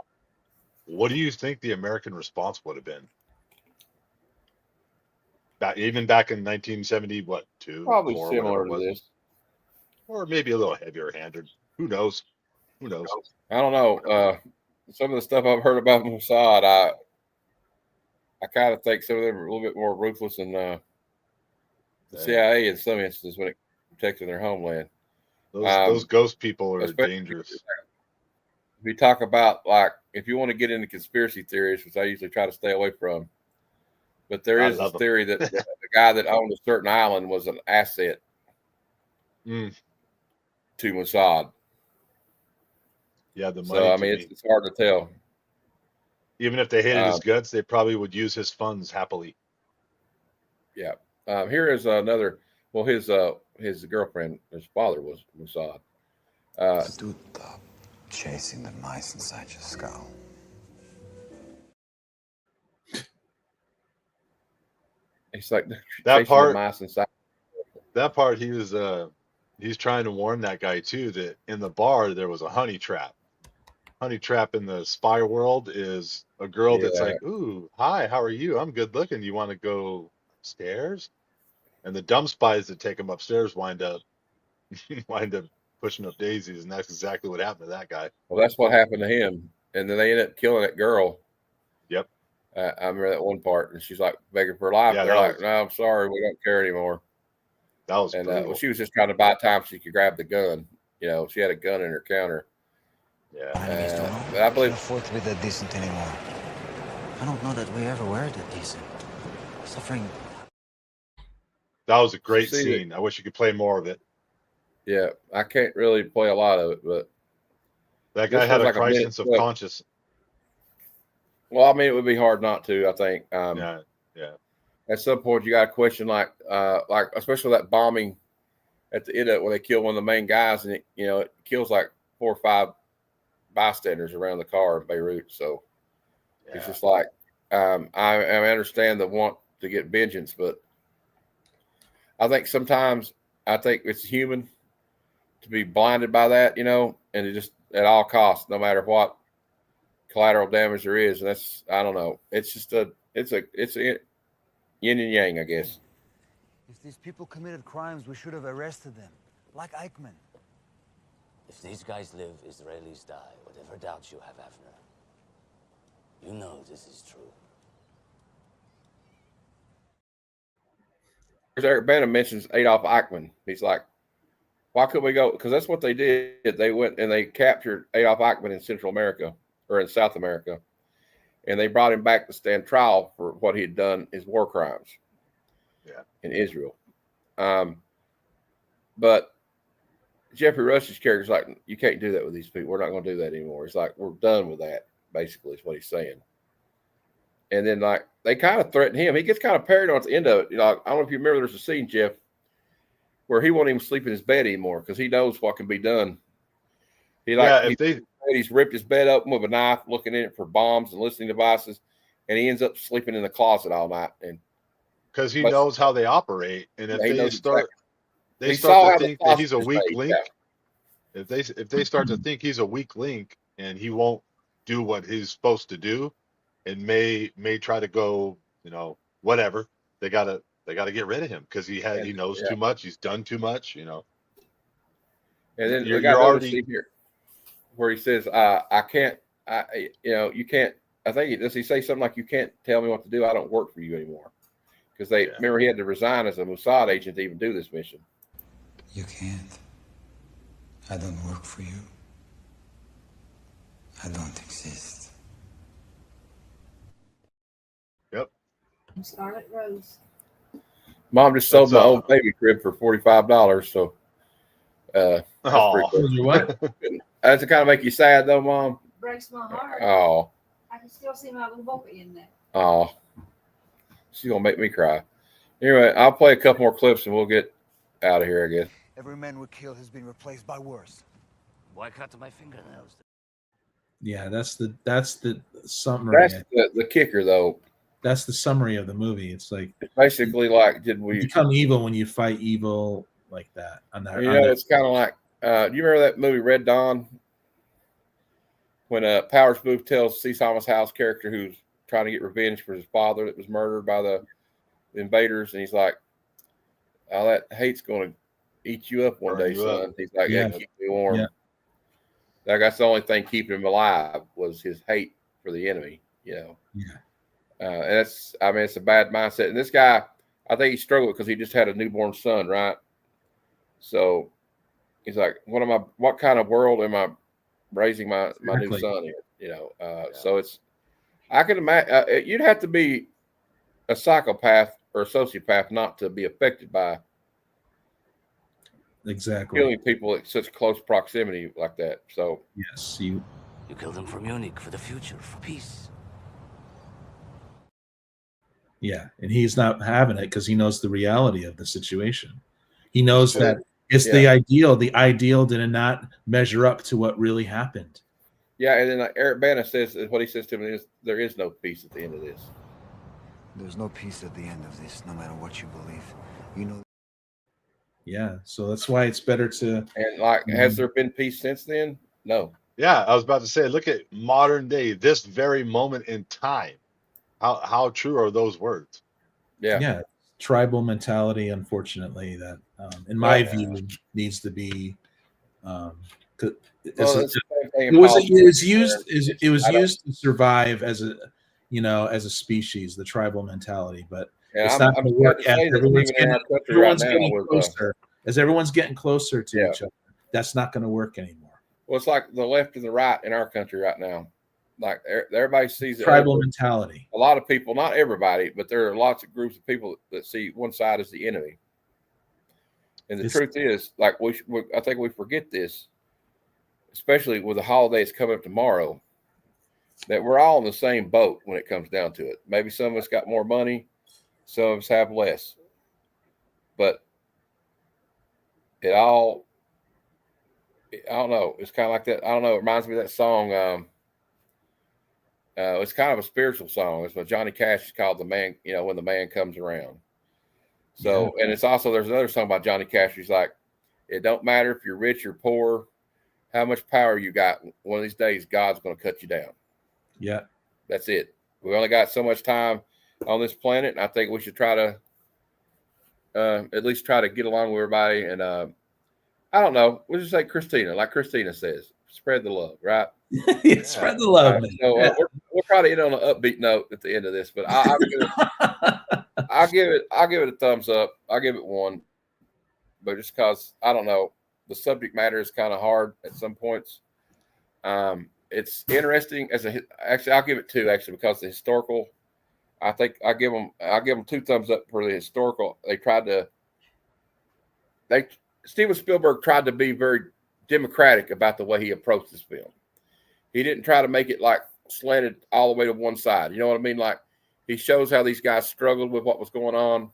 What do you think the American response would have been? Even back in 1970, what, 2? Probably 4, similar to this. Or maybe a little heavier handed. Who knows? Who knows? I don't know. Some of the stuff I've heard about Mossad, I kind of think some of them are a little bit more ruthless than the CIA in some instances when it protecting their homeland. Those ghost people are dangerous. If you talk about, like, if you want to get into conspiracy theories, which I usually try to stay away from, but there is this theory that the guy that owned a certain island was an asset to Mossad. Yeah, the money. So, I mean, it's hard to tell. Even if they hated his guts, they probably would use his funds happily. Yeah. Here is another. Well, his girlfriend, his father was Mossad. Chasing the mice inside your skull. It's like that part. Mice inside. that part, he's trying to warn that guy too that in the bar there was a honey trap. Honey trap in the spy world is a girl that's like, "Ooh, hi, how are you? I'm good looking. You want to go upstairs?" And the dumb spies that take him upstairs wind up pushing up daisies, and that's exactly what happened to that guy. Well, that's what happened to him, and then they ended up killing that girl. Yep. I remember that one part, and she's like begging for her life. Yeah, They're like, "No, I'm sorry, we don't care anymore." That was and brutal. well, she was just trying to buy time so she could grab the gun. You know, she had a gun in her counter. Yeah. But I believe can't afford to be that decent anymore. I don't know that we ever were that decent. Suffering. That was a great scene. I wish you could play more of it. Yeah, I can't really play a lot of it, but that guy had a crisis of conscience. Well, I mean, it would be hard not to. I think. Yeah. At some point, you got to question, like especially that bombing at the end of it, when they kill one of the main guys, and it kills like 4 or 5 bystanders around the car in Beirut. So it's just like I understand the want to get vengeance, but I think sometimes it's human to be blinded by that, and it just at all costs, no matter what collateral damage there is. And that's, I don't know. It's just it's a yin and yang, I guess. If these people committed crimes, we should have arrested them, like Eichmann. If these guys live, Israelis die. Whatever doubts you have, Avner, you know this is true. Eric Bana mentions Adolf Eichmann. He's like, why couldn't we go? Because that's what they did. They went and they captured Adolf Eichmann in Central America or in South America, and they brought him back to stand trial for what he had done, his war crimes. Yeah. In Israel. But Jeffrey Rush's character is like, you can't do that with these people. We're not going to do that anymore. It's like, we're done with that, basically, is what he's saying. And then, like, they kind of threaten him. He gets kind of paranoid at the end of it. I don't know if you remember, there's a scene, Jeff, where he won't even sleep in his bed anymore because he knows what can be done. He's ripped his bed open with a knife, looking in it for bombs and listening devices, and he ends up sleeping in the closet all night. And because he knows how they operate, and if they start to think that he's a weak link, if they start to think he's a weak link and he won't do what he's supposed to do, and may try to go, whatever, they gotta get rid of him because he knows too much, he's done too much, And then you're already here where he says, "I can't, you can't." I think does he say something like, "You can't tell me what to do. I don't work for you anymore." Because remember, he had to resign as a Mossad agent to even do this mission. You can't. I don't work for you. I don't exist. Yep. Scarlet Rose. Mom just sold my old baby crib for $45. So, that's pretty cool. What? Does it kind of make you sad, though, Mom? Breaks my heart. Oh. I can still see my little boy in there. Oh. She's going to make me cry. Anyway, I'll play a couple more clips and we'll get out of here, I guess. Every man we kill has been replaced by worse. Why cut my fingernails? Yeah, that's the summary. That's the kicker, though. That's the summary of the movie. It's like basically like, did we become evil when you fight evil like that? It's kind of like, do you remember that movie Red Dawn? When Powers Booth tells C. Thomas Howell's character, who's trying to get revenge for his father that was murdered by the invaders, and he's like, "Oh, that hate's going to eat you up one day, son." He's like, "Yeah, keep me warm." Yeah. That's the only thing keeping him alive was his hate for the enemy. Yeah. And it's a bad mindset. And this guy, I think he struggled because he just had a newborn son, right? So he's like, what kind of world am I raising my new son in? So it's, I can imagine you'd have to be a psychopath or a sociopath not to be affected by killing people at such close proximity like that. So yes, you killed them for Munich, for the future, for peace. Yeah, and he's not having it because he knows the reality of the situation. He knows that it's the ideal. The ideal did not measure up to what really happened. Yeah, and then Eric Bana says, what he says to him is, there is no peace at the end of this. There's no peace at the end of this, no matter what you believe. Yeah, so that's why it's better to. And like, has there been peace since then? No. Yeah, I was about to say, look at modern day, this very moment in time. How true are those words? Yeah, tribal mentality, unfortunately, that in my view needs to be. It was used to survive as a, as a species, the tribal mentality, but it's not going to work as everyone's getting closer. As everyone's getting closer to each other, that's not going to work anymore. Well, it's like the left and the right in our country right now. Like everybody sees tribal mentality. A lot of people, not everybody, but there are lots of groups of people that see one side as the enemy. And the truth is, like I think we forget this, especially with the holiday that's coming up tomorrow, that we're all in the same boat when it comes down to it. Maybe some of us got more money, some of us have less, but I don't know. It's kind of like that. I don't know. It reminds me of that song. It's kind of a spiritual song. It's what Johnny Cash is called, "The Man." When the man comes around. So, and it's also, there's another song by Johnny Cash. He's like, it don't matter if you're rich or poor, how much power you got. One of these days, God's going to cut you down. Yeah, that's it. We only got so much time on this planet, and I think we should try to at least try to get along with everybody. And I don't know. We'll just say Christina, like Christina says, spread the love, right? Spread the love. Right. So we'll try to end on an upbeat note at the end of this, but I'll give it a thumbs up. I'll give it 1, but just because I don't know, the subject matter is kind of hard at some points. It's interesting actually I'll give it 2 actually, because the historical. I think I'll give them 2 thumbs up for the historical. Steven Spielberg tried to be very democratic about the way he approached this film. He didn't try to make it like slanted all the way to one side. You know what I mean? Like, he shows how these guys struggled with what was going on,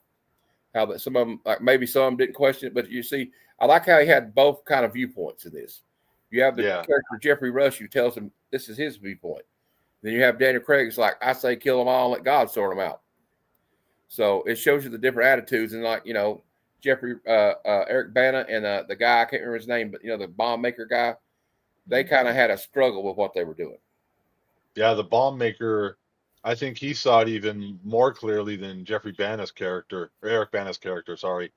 how that some of them, like maybe some of them didn't question it, but you see, I like how he had both kind of viewpoints in this. You have the character Jeffrey Rush who tells him this is his viewpoint. Then you have Daniel Craig. It's like, I say kill them all and let God sort them out. So it shows you the different attitudes. And like, Jeffrey, Eric Bana and the guy, I can't remember his name, but the bomb maker guy, they kind of had a struggle with what they were doing. Yeah, the bomb maker, I think he saw it even more clearly than Jeffrey Bana's character, or Eric Bana's character, sorry.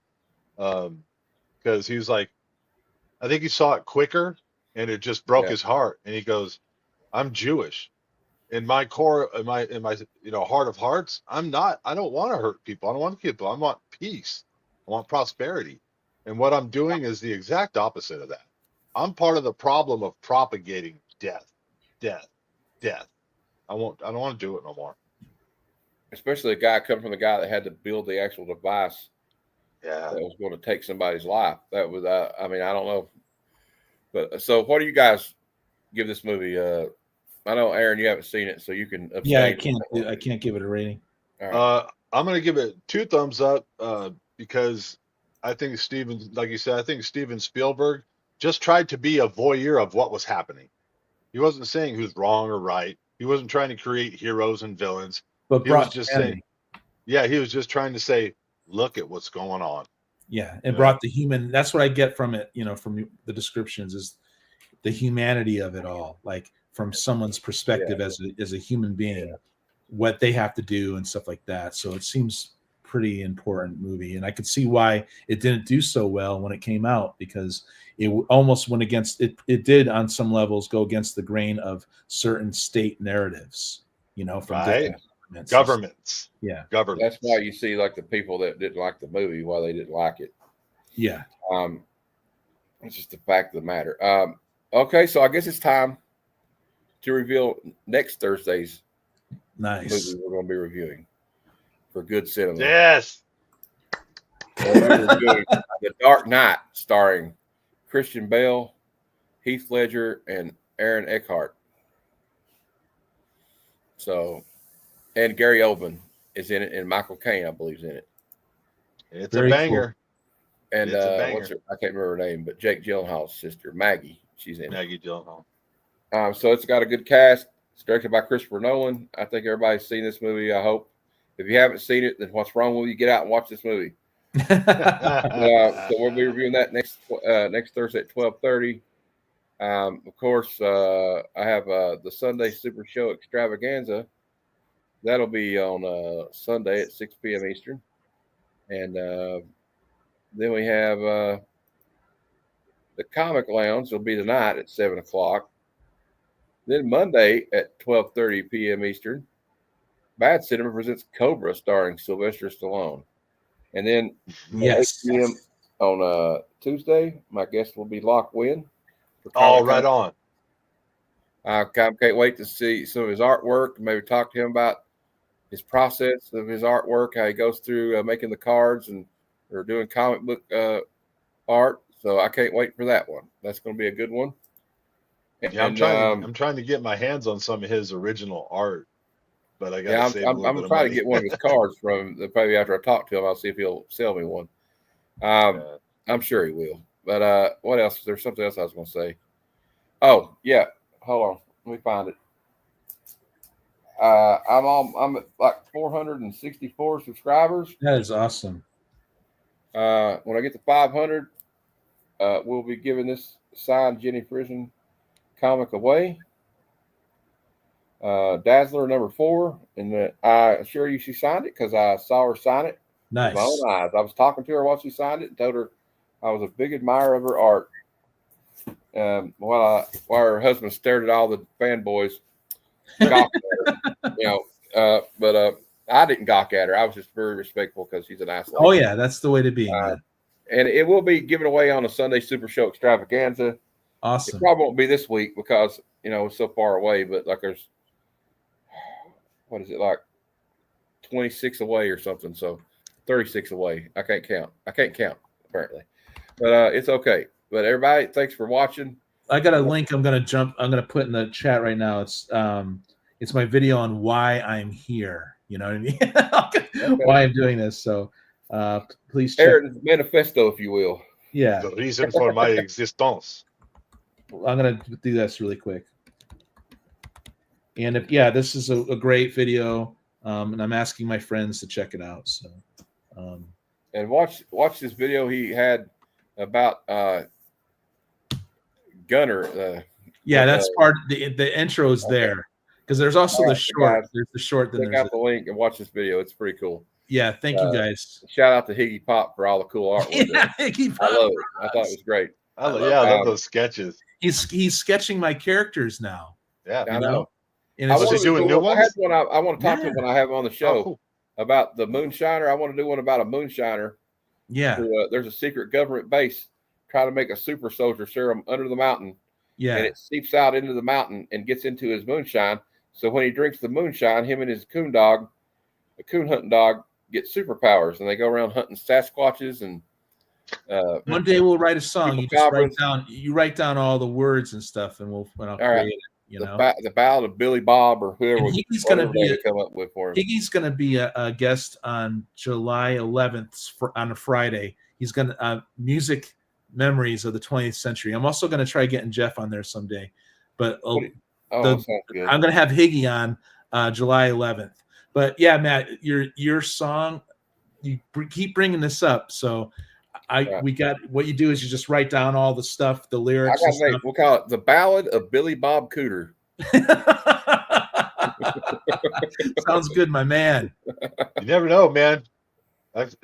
Because he was like, I think he saw it quicker and it just broke his heart. And he goes, I'm Jewish. In my core, in my heart of hearts, I don't want to hurt people. I don't want people. I want peace. I want prosperity. And what I'm doing is the exact opposite of that. I'm part of the problem of propagating death. I don't want to do it no more. Especially a guy coming from the guy that had to build the actual device that was going to take somebody's life. That was, I don't know. But so what do you guys give this movie? I know, Aaron, you haven't seen it, so you can abstain. Yeah, I can't give it a rating. All right. I'm going to give it 2 thumbs up because I think like you said, I think Steven Spielberg just tried to be a voyeur of what was happening. He wasn't saying who's wrong or right. He wasn't trying to create heroes and villains. But he was just saying, he was just trying to say, look at what's going on. Yeah, it brought the human. That's what I get from it. From the descriptions is the humanity of it all, like from someone's perspective as a human being, what they have to do and stuff like that. So it seems pretty important movie, and I could see why it didn't do so well when it came out, because it almost went against it. It did on some levels go against the grain of certain state narratives, from different governments. Yeah, governments. That's why you see like the people that didn't like the movie, why they didn't like it. Yeah, it's just the fact of the matter. Okay, so I guess it's time to reveal next Thursday's movie we're going to be reviewing for good cinema. Yes. We're reviewing The Dark Knight, starring Christian Bale, Heath Ledger, and Aaron Eckhart. So, and Gary Oldman is in it, and Michael Caine, I believe, is in it. It's a banger. Cool. And I can't remember her name, but Jake Gyllenhaal's sister, Maggie, she's in Maggie Gyllenhaal. So it's got a good cast. It's directed by Christopher Nolan. I think everybody's seen this movie, I hope. If you haven't seen it, then what's wrong with you? Get out and watch this movie. So we'll be reviewing that next Thursday at 12:30. Of course, I have the Sunday Super Show Extravaganza. That'll be on Sunday at 6 p.m. Eastern, and then we have the Comic Lounge. Will be tonight at 7 o'clock. Then Monday at 12:30 p.m. Eastern, Bad Cinema presents Cobra starring Sylvester Stallone. And then at 8 p.m. on Tuesday, my guest will be Locke Wynn. Oh, right on. I can't wait to see some of his artwork, maybe talk to him about his process of his artwork, how he goes through making the cards or doing comic book art. So I can't wait for that one. That's going to be a good one. Yeah, I'm trying to get my hands on some of his original art, but I got to save a little bit of money. I'm trying to get one of his cards from probably after I talk to him. I'll see if he'll sell me one. I'm sure he will. But what else? There's something else I was going to say. Oh yeah, hold on. Let me find it. I'm at like 464 subscribers. That is awesome. When I get to 500, we'll be giving this signed Jenny Frison comic away. Dazzler number 4, and I assure you she signed it because I saw her sign it Nice. with my own eyes. I was talking to her while she signed it and told her I was a big admirer of her art. While her husband stared at all the fanboys, gawked at her, but I didn't gawk at her. I was just very respectful because she's a nice lady. Oh yeah, that's the way to be. And it will be given away on a Sunday Super Show Extravaganza. Awesome. It probably won't be this week because it's so far away. But like there's, what is it, like 26 away or something? So 36 away. I can't count apparently, but it's okay. But everybody, thanks for watching. I got a link. I'm gonna put in the chat right now. It's my video on why I'm here. You know what I mean? Okay. Why I'm doing this. So please check. Aaron's manifesto, if you will. Yeah. The reason for my existence. I'm gonna do this really quick. And this is a great video, and I'm asking my friends to check it out. So, and watch this video he had about Gunner. That's part. The intro is there because there's also the short. There's the short. Check out the link and watch this video. It's pretty cool. Yeah, thank you guys. Shout out to Higgy Pop for all the cool artwork. Higgy Pop. I love it. I thought it was great. I love those sketches. He's sketching my characters now. Yeah, I know. And I want to do new ones. I had one. I want to talk to him when I have him on the show about the moonshiner. I want to do one about a moonshiner. Yeah. Who, there's a secret government base trying to make a super soldier serum under the mountain. Yeah. And it seeps out into the mountain and gets into his moonshine. So when he drinks the moonshine, him and his coon hunting dog, get superpowers, and they go around hunting Sasquatches and. One day we'll write a song. You write down all the words and stuff, and I'll create it. You know, the Ballad of Billy Bob or whoever. He's going to come up with for him. Higgy's going to be a guest on July 11th on a Friday. He's going to music memories of the 20th century. I'm also going to try getting Jeff on there someday, but I'm going to have Higgy on July 11th. But yeah, Matt, your song, you keep bringing this up, so. We got what you do is you just write down all the stuff, the lyrics. We'll call it the Ballad of Billy Bob Cooter. Sounds good, my man. You never know, man. If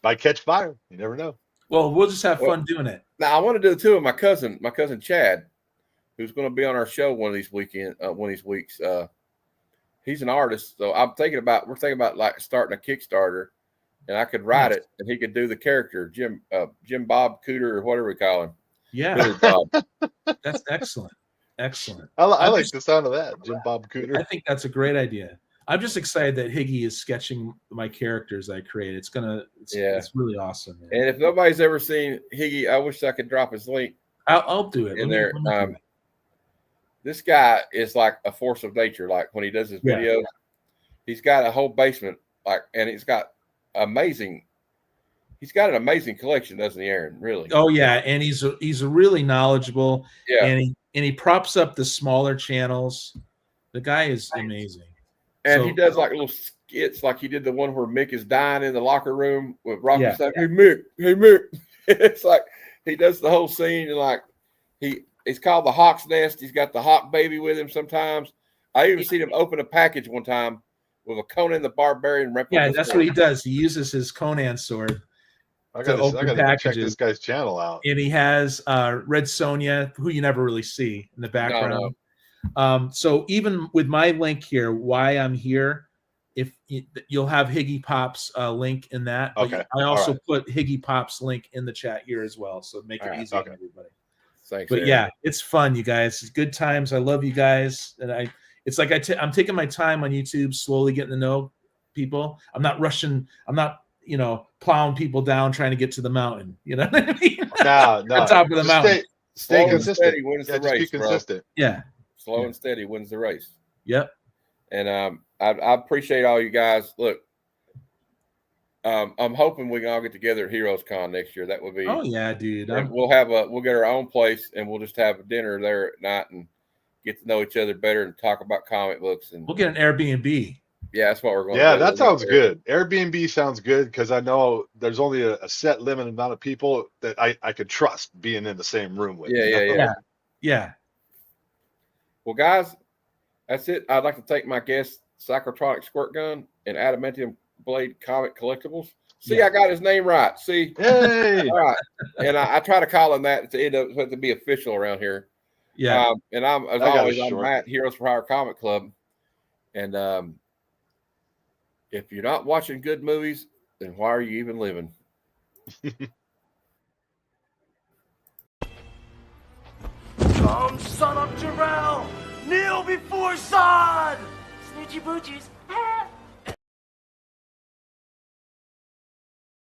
I catch fire, you never know. Well, we'll just have fun doing it. Now I want to do it too with my cousin Chad, who's going to be on our show one of these weeks. He's an artist, so we're thinking about like starting a Kickstarter. And I could write it, and he could do the character, Jim Bob Cooter, or whatever we call him. Yeah, that's excellent. I like the sound of that, Jim Bob Cooter. I think that's a great idea. I'm just excited that Higgy is sketching my characters I create. It's really awesome. Man. And if nobody's ever seen Higgy, I wish I could drop his link. I'll do it in there. This guy is like a force of nature. Like when he does his videos, he's got a whole basement, and he's got an amazing collection, doesn't he, Aaron? Really? Oh yeah, and he's really knowledgeable. Yeah, and he props up the smaller channels. The guy is amazing. And he does like little skits, like he did the one where Mick is dying in the locker room with Rocky. Like, hey Mick. It's like he does the whole scene, and like it's called the Hawk's Nest. He's got the Hawk baby with him sometimes. I even seen him open a package one time with a Conan the Barbarian replica. Yeah, that's what he does. He uses his Conan sword. I gotta check this guy's channel out. And he has Red Sonja, who you never really see in the background. No. So even with my link here, why I'm here, if you'll have Higgy Pop's link in that. Okay. I also put Higgy Pop's link in the chat here as well, so make it easy on everybody. Thanks. But yeah, it's fun, you guys. It's good times. I love you guys, and it's like I'm taking my time on YouTube, slowly getting to know people. I'm not rushing. I'm not plowing people down trying to get to the mountain. You know what I mean? No. The top of the mountain. Stay consistent. Steady wins the race, be consistent. Bro. Yeah. Slow and steady wins the race. Yep. And I appreciate all you guys. Look, I'm hoping we can all get together at Heroes Con next year. That would be. Oh yeah, dude. We'll get our own place, and we'll just have a dinner there at night and get to know each other better and talk about comic books. And we'll get an Airbnb. Yeah, that's what we're going. Yeah, that sounds good. Airbnb sounds good because I know there's only a set limited amount of people that I could trust being in the same room with. Yeah. Well, guys, that's it. I'd like to thank my guest, Psychotronic Squirt Gun and Adamantium Blade Comic Collectibles. See, I got his name right. See, hey, all right. And I try to call him that to end up to be official around here. Yeah. And I'm Matt, Heroes for Hire Comic Club. And if you're not watching good movies, then why are you even living? Come, son of Jarrell! Kneel before Zod! Snoochie boochies.